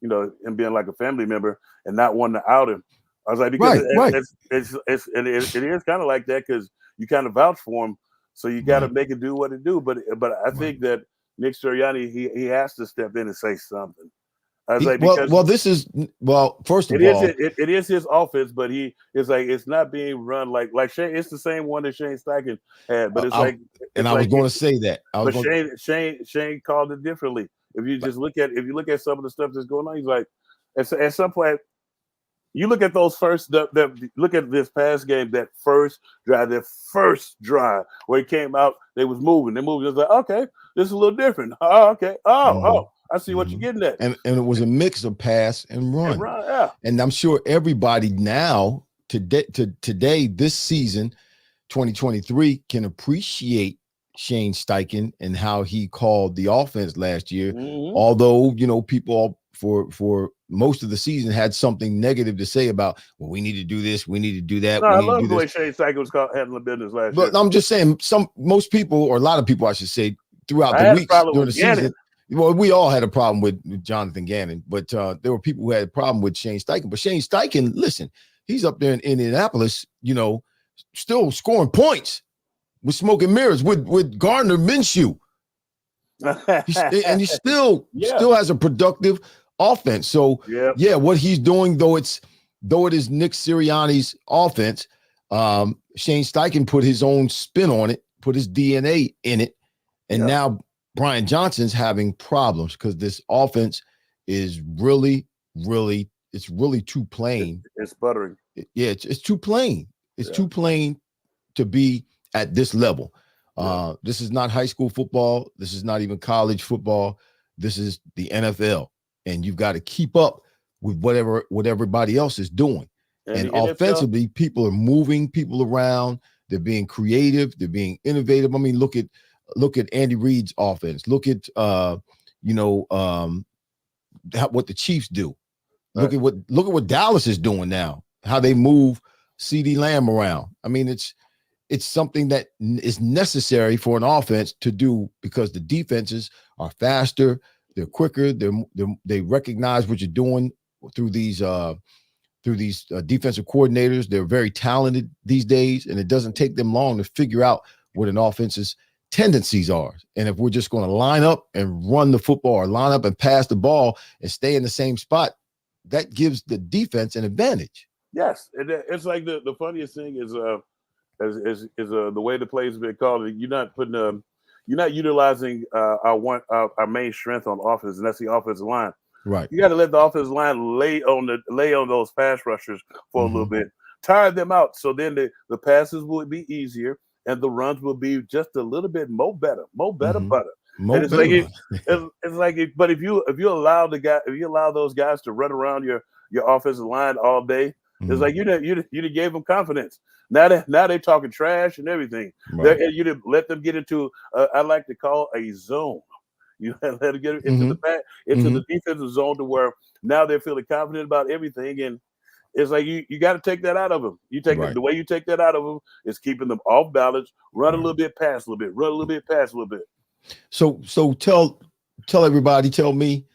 him being like a family member and not wanting to out him. I was like, because it is kind of like that because you kind of vouch for him, so you got to make it do what it do. But I think that Nick Sirianni he has to step in and say something. I was like, first of all, it is his offense, but it's not being run like Shane. It's the same one that Shane Steichen had, but I was going to say that. Shane called it differently. If you look at some of the stuff that's going on, he's like, at some point, you look at those look at this past game, that first drive where he came out, they was moving. It was like, okay, this is a little different. Oh, okay. I see what you're getting at. And it was a mix of pass and run. And I'm sure everybody now today, this season, 2023, can appreciate Shane Steichen and how he called the offense last year. Although, people for most of the season had something negative to say about, well, we need to do this, we need to do that. I love the way Shane Steichen was handling business last year. But I'm just saying, most people, or a lot of people, I should say, throughout the weeks during the season. Well, we all had a problem with Jonathan Gannon, but there were people who had a problem with Shane Steichen. But Shane Steichen, listen, he's up there in Indianapolis, still scoring points with smoke and mirrors with Gardner Minshew. And he still has a productive offense. So what he's doing, though it is Nick Sirianni's offense, Shane Steichen put his own spin on it, put his DNA in it, and now Brian Johnson's having problems because this offense is really too plain. It's sputtering. It's too plain. It's too plain to be at this level. This is not high school football. This is not even college football. This is the NFL, and you've got to keep up with what everybody else is doing. And offensively, people are moving people around. They're being creative. They're being innovative. I mean, look at Andy Reid's offense. Look at what the Chiefs do. Look at what Dallas is doing now. How they move CeeDee Lamb around. I mean, it's something that is necessary for an offense to do because the defenses are faster, they're quicker, they recognize what you're doing through these defensive coordinators. They're very talented these days, and it doesn't take them long to figure out what an offense's tendencies are. And if we're just going to line up and run the football or line up and pass the ball and stay in the same spot, that gives the defense an advantage. Yes, and it's like the funniest thing is the way the plays have been called. You're not utilizing our main strength on offense, and that's the offensive line. Right. You got to let the offensive line lay on those pass rushers for a little bit, tire them out, so then the passes will be easier and the runs will be just a little bit butter. And it's but if you allow those guys to run around your offensive line all day, it's like you gave them confidence. Now they're talking trash and everything. Right. You didn't let them get into I like to call a zone. You let them get into the defensive zone to where now they're feeling confident about everything, and it's like you got to take that out of them. The way you take that out of them is keeping them off balance, run a little bit, pass a little bit, run a little bit, pass a little bit. So tell everybody, tell me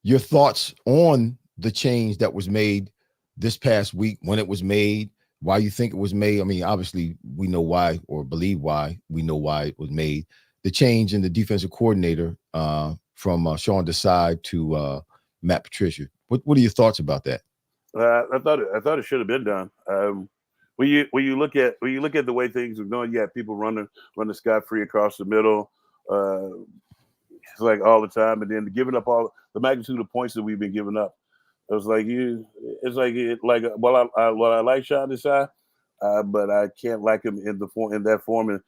your thoughts on the change that was made this past week, when it was made, why you think it was made. I mean, obviously we know why, or believe why. We know why it was made. The change in the defensive coordinator from Sean Desai to Matt Patricia. What are your thoughts about that? I thought it should have been done. When you look at the way things are going, you have people running scot-free across the middle. It's like all the time, and then giving up all the magnitude of points that we've been giving up. I like Sean Desai, but I can't like him in that form and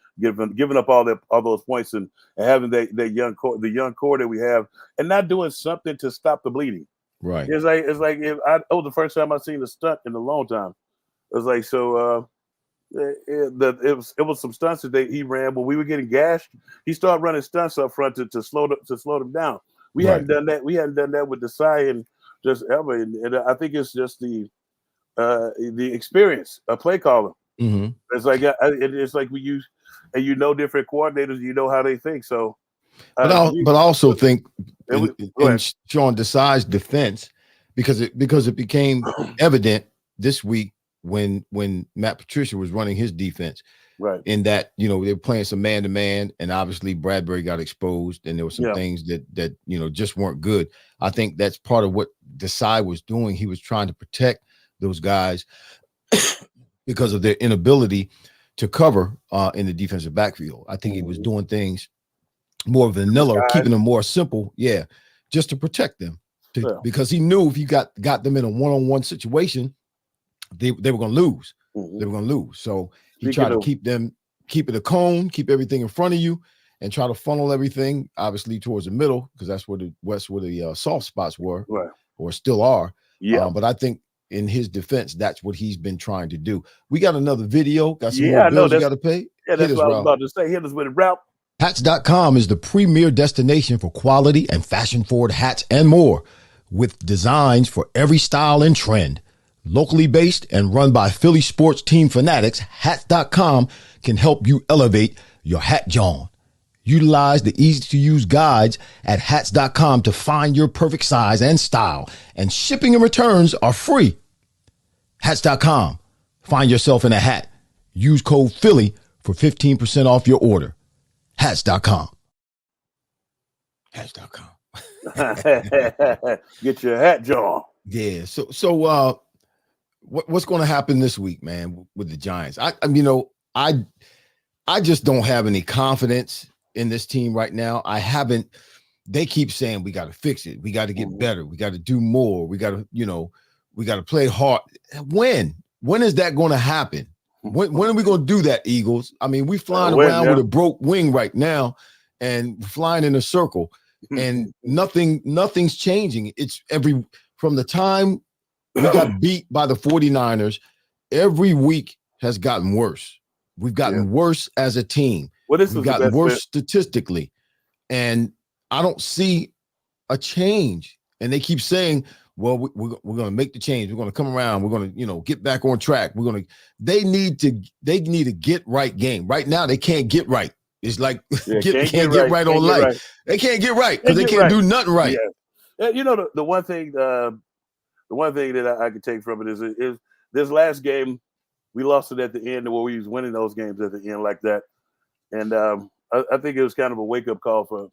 giving up all those points and having the young core that we have and not doing something to stop the bleeding. Right. It's like the first time I've seen a stunt in a long time. It was like it was some stunts that he ran when we were getting gashed. He started running stunts up front to slow them down. We hadn't done that. We hadn't done that with Desai and just ever. And I think it's just the experience of play calling. Mm-hmm. It's like we use and different coordinators. You know how they think. So, but I also think in Sean Desai's defense, because it became evident this week when Matt Patricia was running his defense, right? In that they were playing some man to man, and obviously Bradbury got exposed, and there were some things that just weren't good. I think that's part of what Desai was doing. He was trying to protect those guys because of their inability to cover in the defensive backfield. I think he was doing things more vanilla, or keeping them more simple, just to protect them, because he knew if you got them in a one-on-one situation, they were going to lose. Mm-hmm. They were going to lose. So he tried to keep it a cone, keep everything in front of you, and try to funnel everything obviously towards the middle, because that's where the soft spots were, right, or still are. Yeah. But I think in his defense, that's what he's been trying to do. We got another video. Got some more bills you got to pay. Yeah, that's what I was about to say. Hit us with a route. Hats.com is the premier destination for quality and fashion-forward hats and more, with designs for every style and trend. Locally based and run by Philly sports team fanatics, Hats.com can help you elevate your hat John. Utilize the easy-to-use guides at Hats.com to find your perfect size and style, and shipping and returns are free. Hats.com. Find yourself in a hat. Use code Philly for 15% off your order. Hats.com. Hats.com. Get your hat, John. Yeah. So what's going to happen this week, man, with the Giants? I just don't have any confidence in this team right now. They keep saying we got to fix it. We got to get better. We got to do more. We got to play hard. When is that going to happen? When are we going to do that, Eagles? I mean, we flying around with a broke wing right now and flying in a circle, and nothing's changing. It's from the time we got beat by the 49ers, every week has gotten worse. We've gotten worse as a team. We've gotten worse statistically. And I don't see a change, and they keep saying, well, we're going to make the change. We're going to come around. We're going to, get back on track. They need to get right game. Right now, they can't get right. It's like can't get right on life. Right. They can't get right because they can't do nothing right. Yeah. The one thing that I could take from it is this last game, we lost it at the end where we was winning those games at the end like that. And I think it was kind of a wake-up call for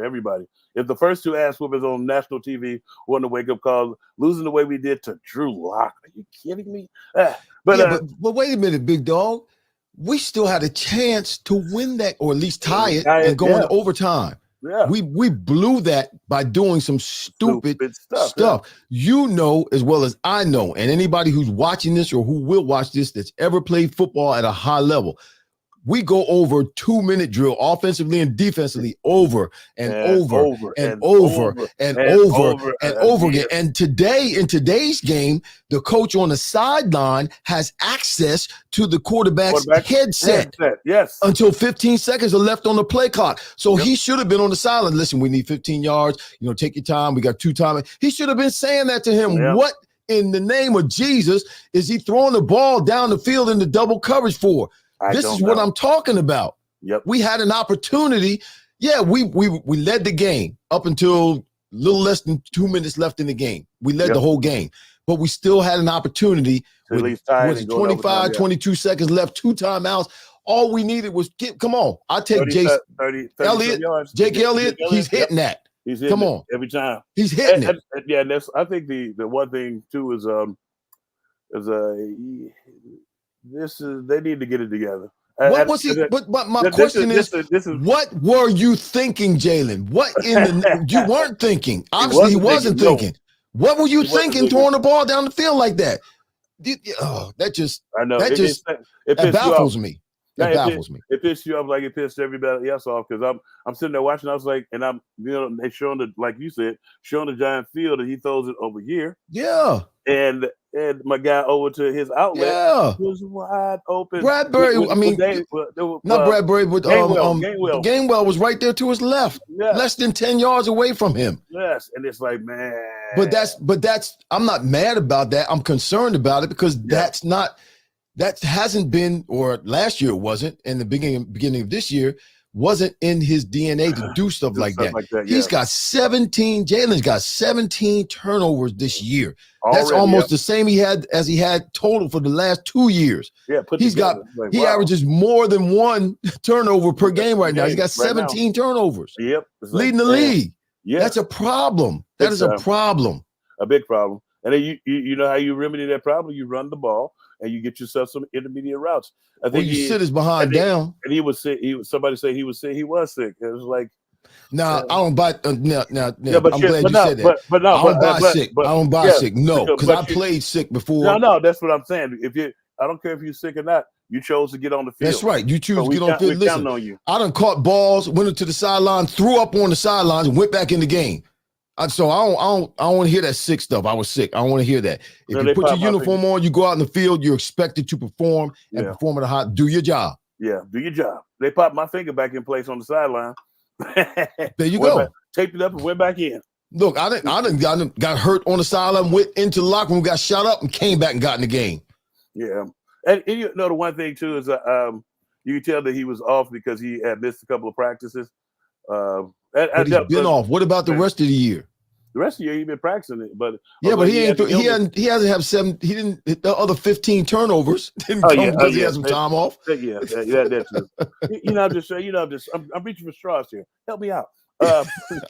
everybody. If the first two ass whoopers on national TV wasn't a wake-up call, losing the way we did to Drew Lock, are you kidding me? But wait a minute, big dog. We still had a chance to win that, or at least tie it and go into overtime. Yeah. We blew that by doing some stupid stuff. Yeah. As well as I know, and anybody who's watching this or who will watch this that's ever played football at a high level, we go over 2-minute drill offensively and defensively over and over again. And today, in today's game, the coach on the sideline has access to the quarterback's headset. Yes. Until 15 seconds are left on the play clock. So he should have been on the sideline. Listen, we need 15 yards. Take your time. We got 2 time. He should have been saying that to him. Yeah. What in the name of Jesus is he throwing the ball down the field into double coverage for? This is what I'm talking about. Yep. We had an opportunity. Yeah, we led the game up until a little less than 2 minutes left in the game. We led the whole game, but we still had an opportunity to at least tie it. 25, 22 seconds left, 2 timeouts. All we needed was come on. I take Jake Elliott. He's hitting that. He's hitting it every time. He's hitting it. Yeah, and I think the one thing too is they need to get it together. What was he? But my question is, what were you thinking, Jalen? What you weren't thinking? Obviously, he wasn't thinking. No. What were you thinking throwing the ball down the field like that? That baffles me. It baffles me. It pissed you off like it pissed everybody else off because I'm sitting there watching. I was like, and they showing like you said, showing the giant field, and he throws it over here. Yeah. And my guy over to his outlet was wide open. Bradbury, not Bradbury, but Gainwell was right there to his left, less than 10 yards away from him. Yes, and it's like, man. But that's I'm not mad about that. I'm concerned about it because that hasn't been, or last year it wasn't, and the beginning of this year wasn't in his DNA to do stuff like that. He's got 17. Jalen's got 17 turnovers this year. That's almost the same he had total for the last 2 years. Yeah, he averages more than 1 turnover per game right now. He's got 17 turnovers. Yep, leading the league. Yeah, that's a problem. That is a problem. A big problem. And then you know how you remedy that problem? You run the ball and you get yourself some intermediate routes. I think you sit his behind down. And he was sick. Somebody said he was sick. He was sick. It was like, I don't buy. Now, I'm glad you said that. I don't buy sick. I don't buy sick. No, because I played sick before. No, that's what I'm saying. I don't care if you're sick or not. You chose to get on the field. That's right. You choose to get on the field. Listen, on you. I done caught balls, went into the sideline, threw up on the sidelines, and went back in the game. So I don't want to hear that sick stuff. I was sick. I don't want to hear that. If you put your uniform on, you go out in the field, you're expected to perform and perform at a high. Do your job. Yeah, do your job. They popped my finger back in place on the sideline. There you go. Taped it up and went back in. Look, I didn't got hurt on the sideline, went into the locker room, got shot up, and came back and got in the game. Yeah, and the one thing too is you can tell that he was off because he had missed a couple of practices. But he's been off. What about the rest of the year? The rest of the year he's been practicing it, but but he hasn't have 7. He didn't. The other 15 turnovers didn't come because he had some time off. Yeah, that's true. I'm reaching for straws here. Help me out.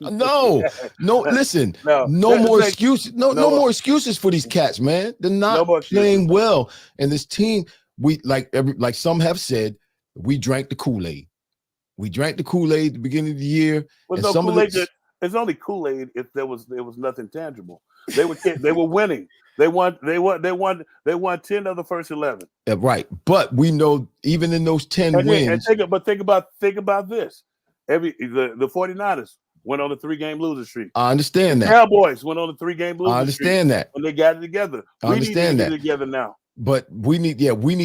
No. Listen. No more excuses. No more excuses for these cats, man. They're not playing well, and this team. We like some have said, we drank the Kool-Aid. We drank the Kool-Aid at the beginning of the year. Well, no, Kool-Aid. It's only Kool-Aid if there was nothing tangible. They were winning. They won 10 of the first 11. Yeah, right. But we know even in those 10 wins. Think about this. The 49ers went on a 3-game losing streak. I understand that. The Cowboys went on a 3-game losing streak. I understand that. When they got it together. I understand that. We need to get it together now. But we need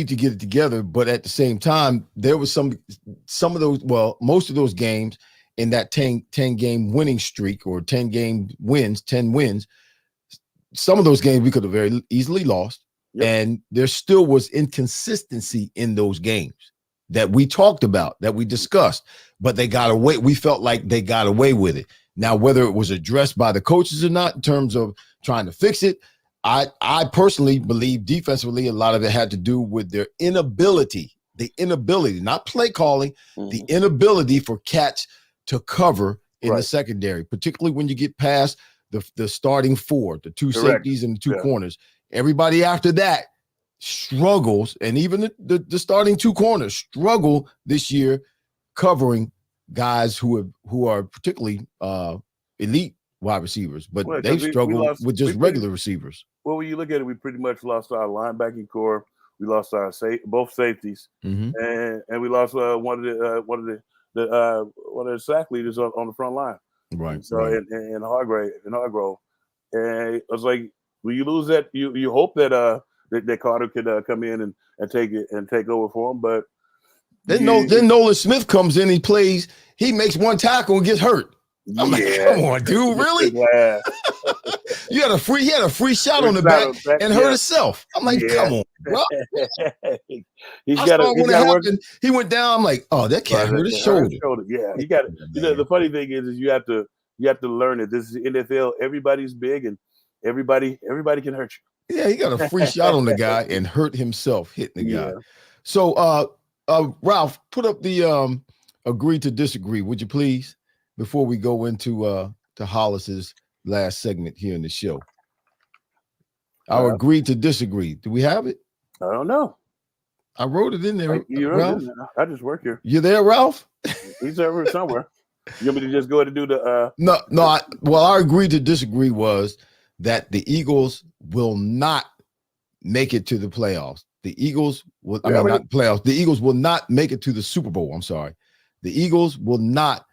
to get it together. But at the same time, there was some of those, most of those games in that 10 game winning streak or 10 wins, some of those games we could have very easily lost. Yep. And there still was inconsistency in those games that we talked about, that we discussed, but they got away. We felt like they got away with it. Now, whether it was addressed by the coaches or not in terms of trying to fix it, I personally believe defensively a lot of it had to do with their inability, not play calling, the inability for cats to cover in the secondary, particularly when you get past the starting four, the two safeties and the two corners. Everybody after that struggles, and even the starting two corners struggle this year covering guys who are particularly elite wide receivers, but they struggle with just regular receivers. Well, when you look at it, we pretty much lost our linebacking core. We lost our both safeties, and we lost one of the sack leaders on the front line. Right. So in Hargrove, and it's like when you lose that, you hope that that Carter could come in and take it and take over for him. But then Nolan Smith comes in, he plays, he makes one tackle and gets hurt. I'm like, come on, dude, really? He had a free shot on the back and hurt himself. I'm like, come on, bro. He went down. I'm like, oh, that cat hurt his shoulder. Yeah, you got it. You know, the funny thing is you have to learn it. This is the NFL. Everybody's big and everybody can hurt you. Yeah, he got a free shot on the guy and hurt himself hitting the guy. So, Ralph, put up the agree to disagree, would you please, before we go into to Hollis's last segment here in the show. I'll agree to disagree. Do we have it? I don't know. I wrote it in there. Ralph? I just work here. You there, Ralph? He's over somewhere. You want me to just go ahead and do the No. Our agree to disagree was that the Eagles will not make it to the playoffs. The Eagles will not playoffs. The Eagles will not make it to the Super Bowl. I'm sorry. The Eagles will not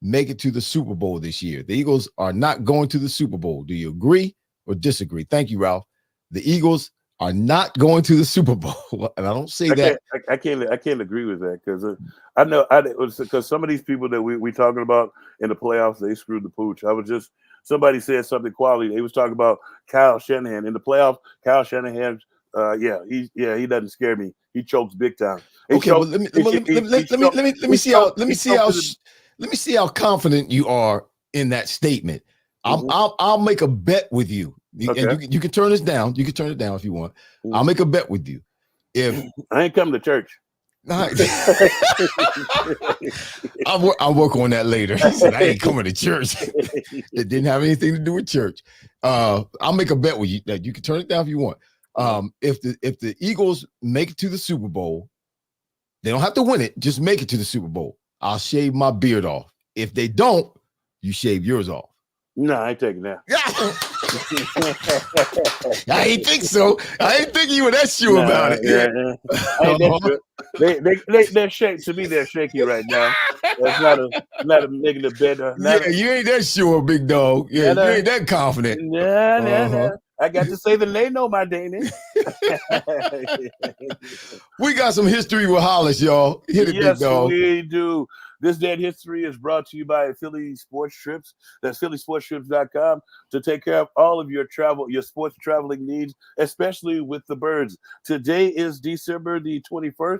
make it to the Super Bowl this year. The Eagles are not going to the Super Bowl. Do you agree or disagree? Thank you, Ralph. The Eagles are not going to the Super Bowl. And I don't say that. I can't agree with that because I know because some of these people that we talking about in the playoffs, they screwed the pooch. Somebody said something quality. They was talking about Kyle Shanahan in the playoffs. Kyle Shanahan, he doesn't scare me. He chokes big time. Let me see how confident you are in that statement. I'll make a bet with you. And you can turn this down. You can turn it down if you want. I'll make a bet with you. If I ain't coming to church. I'll work on that later. He said, I ain't coming to church. It didn't have anything to do with church. I'll make a bet with you that you can turn it down if you want. If the Eagles make it to the Super Bowl, they don't have to win it, just make it to the Super Bowl. I'll shave my beard off. If they don't, you shave yours off. No, I ain't taking that. I ain't think so. I ain't think you were that sure about it. They're shaky. To me, they're shaky right now. It's not a negative bet. You ain't that sure, big dog. Yeah, you ain't that confident. No. I got to say that they know my Danish. We got some history with Hollis, y'all. Hit it, big dog. Yes, we do. This Day in History is brought to you by Philly Sports Trips. That's phillysportstrips.com to take care of all of your sports traveling needs, especially with the birds. Today is December the 21st,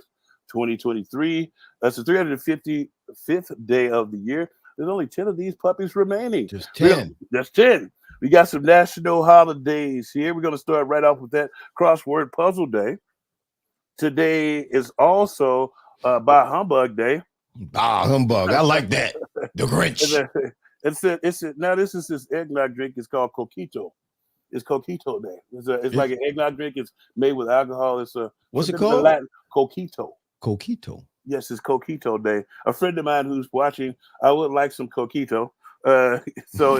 2023. That's the 355th day of the year. There's only 10 of these puppies remaining. Just 10. That's 10. We got some national holidays here. We're going to start right off with that crossword puzzle day. Today is also Bah Humbug Day. Bah Humbug. I like that. The Grinch. Now this is this eggnog drink. It's called Coquito. It's Coquito Day. It's like an eggnog drink. It's made with alcohol. What's it called? Latin Coquito. Coquito. Yes, it's Coquito Day. A friend of mine who's watching, I would like some Coquito. So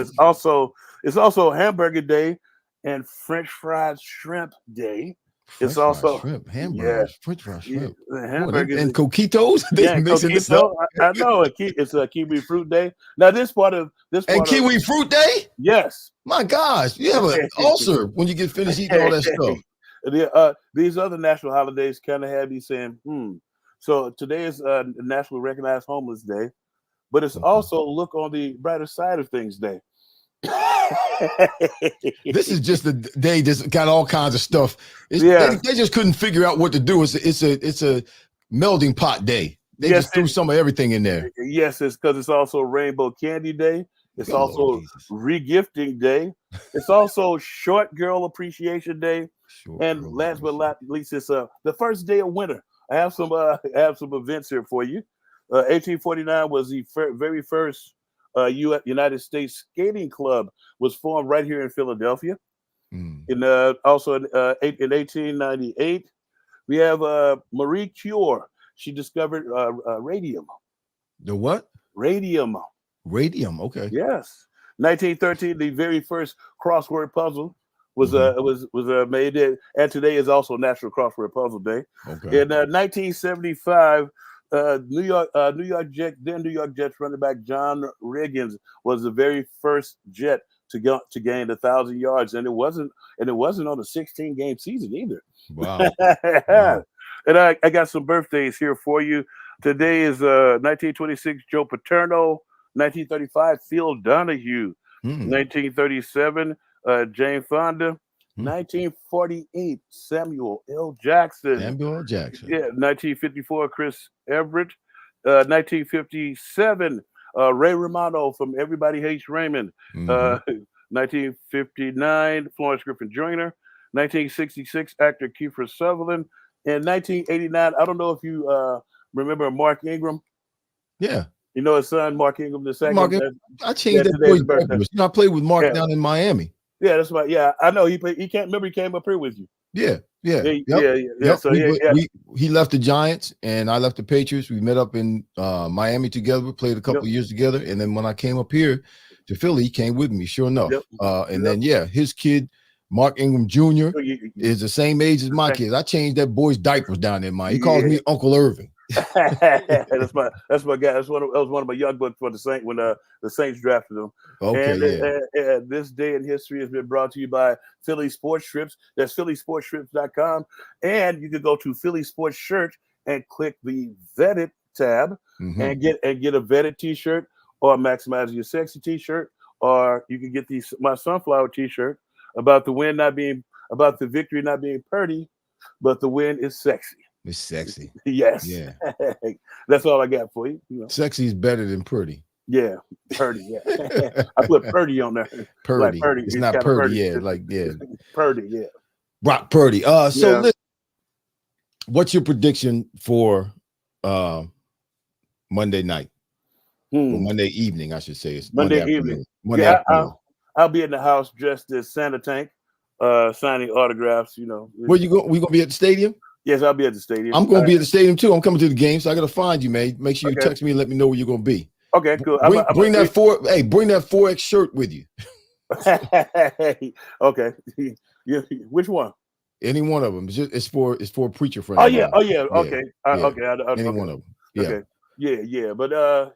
it's also Hamburger Day and French fried shrimp day. It's also shrimp, hamburgers, French fried shrimp, hamburgers and coquitos. They mixing this up. I know it's a kiwi fruit day. Now kiwi fruit day. Yes. My gosh, you have an ulcer when you get finished eating all that stuff. These other national holidays kind of have you saying, So today is National Recognized Homeless Day. but it's also look on the brighter side of things day. This is just a day that's got all kinds of stuff. They just couldn't figure out what to do. It's a melding pot day. They just threw some of everything in there. Yes, it's because it's also Rainbow Candy Day. It's also regifting day. It's also Short Girl Appreciation Day. And last but not least, it's the first day of winter. I have some events here for you. 1849 was the very first United States Skating Club was formed right here in Philadelphia. And also in 1898, we have Marie Curie. She discovered radium. The what? Radium. Radium. Okay. Yes. 1913, the very first crossword puzzle was made, and today is also National Crossword Puzzle Day. Okay. In 1975, New York Jets running back John Riggins was the very first Jet to gain 1,000 yards, and it wasn't on a 16-game season either. Wow. Wow. And I got some birthdays here for you. Today is 1926 Joe Paterno, 1935 Phil Donahue, 1937 Jane Fonda, 1948 Samuel L. Jackson. Samuel L. Jackson. Yeah, 1954 Chris Everett, 1957 Ray Romano from Everybody Hates Raymond, 1959 Florence Griffin Joyner, 1966 actor Kiefer Sutherland, and 1989. I don't know if you remember Mark Ingram. Yeah. You know his son, Mark Ingram II. I changed that boy's birthday. I played with Mark down in Miami. Yeah, that's right. Yeah, I know. He can't remember. He came up here with you. Yeah. So he left the Giants and I left the Patriots. We met up in Miami together. We played a couple of years together. And then when I came up here to Philly, he came with me, sure enough. Then his kid, Mark Ingram Jr. is the same age as my kids. I changed that boy's diapers down there, He calls me Uncle Irving. that's my guy. That was one of my young bucks for the Saints when the Saints drafted him. Okay, and this day in history has been brought to you by Philly Sports Strips. That's phillysportstrips.com, and you can go to Philly Sports Shirt and click the vetted tab and get a vetted T-shirt or Maximize Your Sexy T-shirt, or you can get my sunflower T-shirt about the victory not being pretty, but the win is sexy. It's sexy. Yes. Yeah. That's all I got for you. Sexy is better than pretty. Yeah. Purdy. Yeah. I put Purdy on there. Purdy. Like Purdy. It's not Purdy. Purdy. Yeah. Brock Purdy. Listen, what's your prediction for Monday night? Or Monday evening, I should say. It's Monday evening. I'll be in the house dressed as Santa Tank, signing autographs. Where you go? We gonna be at the stadium? Yes, I'll be at the stadium. I'm going to be at the stadium too. I'm coming to the game, so I got to find you, man. Make sure you text me and let me know where you're going to be. Okay, cool. Bring that 4X shirt with you. Okay. Which one? Any one of them. It's for a preacher friend. Oh yeah. Okay. Okay. Any one of them. Yeah. Okay. Yeah. But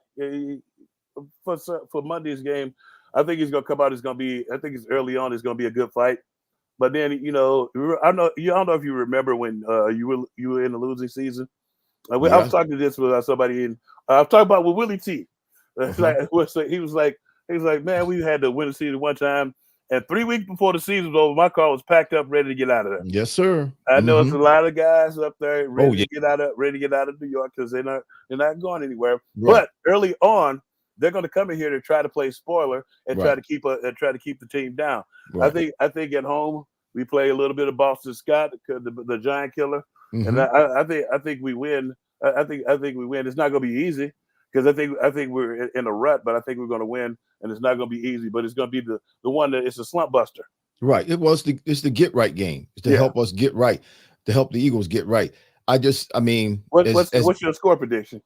for Monday's game, I think he's going to come out. I think it's early on. It's going to be a good fight. But then, I don't know if you remember when you were in the losing season. I was talking to this with somebody I was talking about with Willie T. He was like, man, we had to win the season one time, and 3 weeks before the season was over, my car was packed up, ready to get out of there. Yes, sir. I know it's a lot of guys up there ready to get out of New York because they're not going anywhere. Right. But early on, they're going to come in here to try to play spoiler and try to keep the team down. Right. I think at home we play a little bit of Boston Scott, the Giant Killer, and I think we win. I think we win. It's not going to be easy because I think we're in a rut, but I think we're going to win, and it's not going to be easy. But it's going to be the one that it's a slump buster. Right. It's the get right game. It's to help us get right, to help the Eagles get right. What's your score prediction?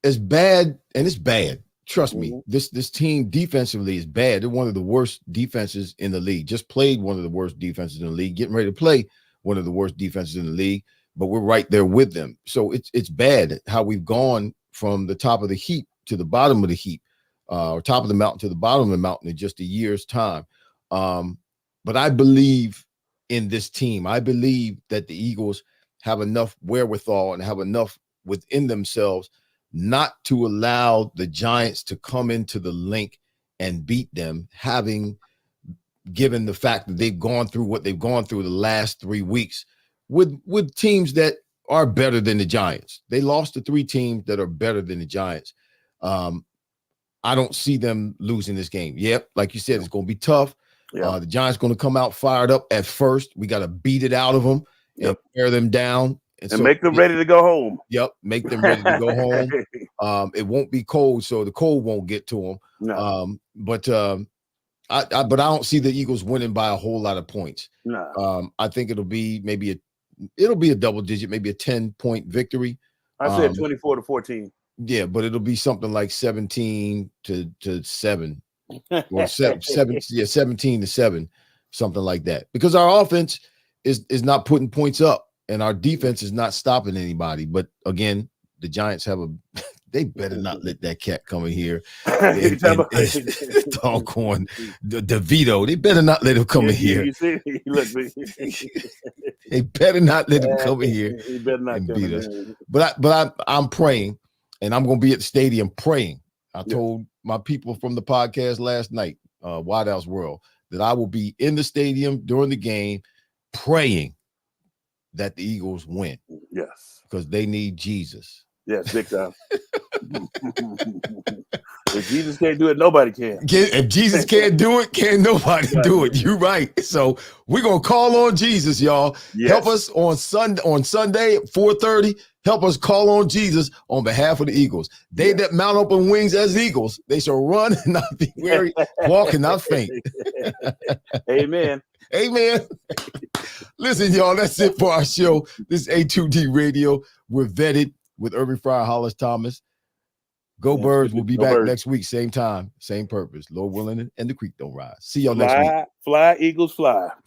It's bad, and it's bad. Trust me, this team defensively is bad. They're one of the worst defenses in the league. Just played one of the worst defenses in the league, getting ready to play one of the worst defenses in the league, but we're right there with them. So it's bad how we've gone from the top of the heap to the bottom of the heap, or top of the mountain to the bottom of the mountain in just a year's time. But I believe in this team. I believe that the Eagles have enough wherewithal and have enough within themselves not to allow the Giants to come into the link and beat them, having given the fact that they've gone through what they've gone through the last 3 weeks with teams that are better than the Giants. They lost to 3 teams that are better than the Giants. I don't see them losing this game. Yep, like you said, it's going to be tough. Yeah. The Giants going to come out fired up at first. We got to beat it out of them and tear them down. And so, make them ready to go home. Yep, make them ready to go home. It won't be cold, so the cold won't get to them. No. But I don't see the Eagles winning by a whole lot of points. No. I think it'll be a double digit, maybe a 10-point victory. I said 24-14. Yeah, but it'll be something like 17 to 7. Or 17 to 7, something like that. Because our offense is not putting points up, and our defense is not stopping anybody. But again, the Giants they better not let that cat come in here. Doggone DeVito. They better not let him come in here. You see, look, they better not let him come in here. He better not and come beat in us. here. But I'm praying, and I'm going to be at the stadium praying. I told my people from the podcast last night, White House World, that I will be in the stadium during the game praying that the Eagles win. Yes. Because they need Jesus. Yes, big time. If Jesus can't do it, nobody can. If Jesus can't do it, can't nobody do it. You're right. So we're going to call on Jesus, y'all. Yes. Help us on Sunday at 4:30. Help us call on Jesus on behalf of the Eagles. They that mount up on wings as eagles, they shall run and not be weary, walk and not faint. Amen. Amen. Listen, y'all, that's it for our show. This is A2D Radio. We're vetted with Irving, Fryar, Hollis, Thomas. Go Birds. We'll be back next week, same time, same purpose. Lord willing, and the creek don't rise. See y'all next week. Fly, Eagles, fly.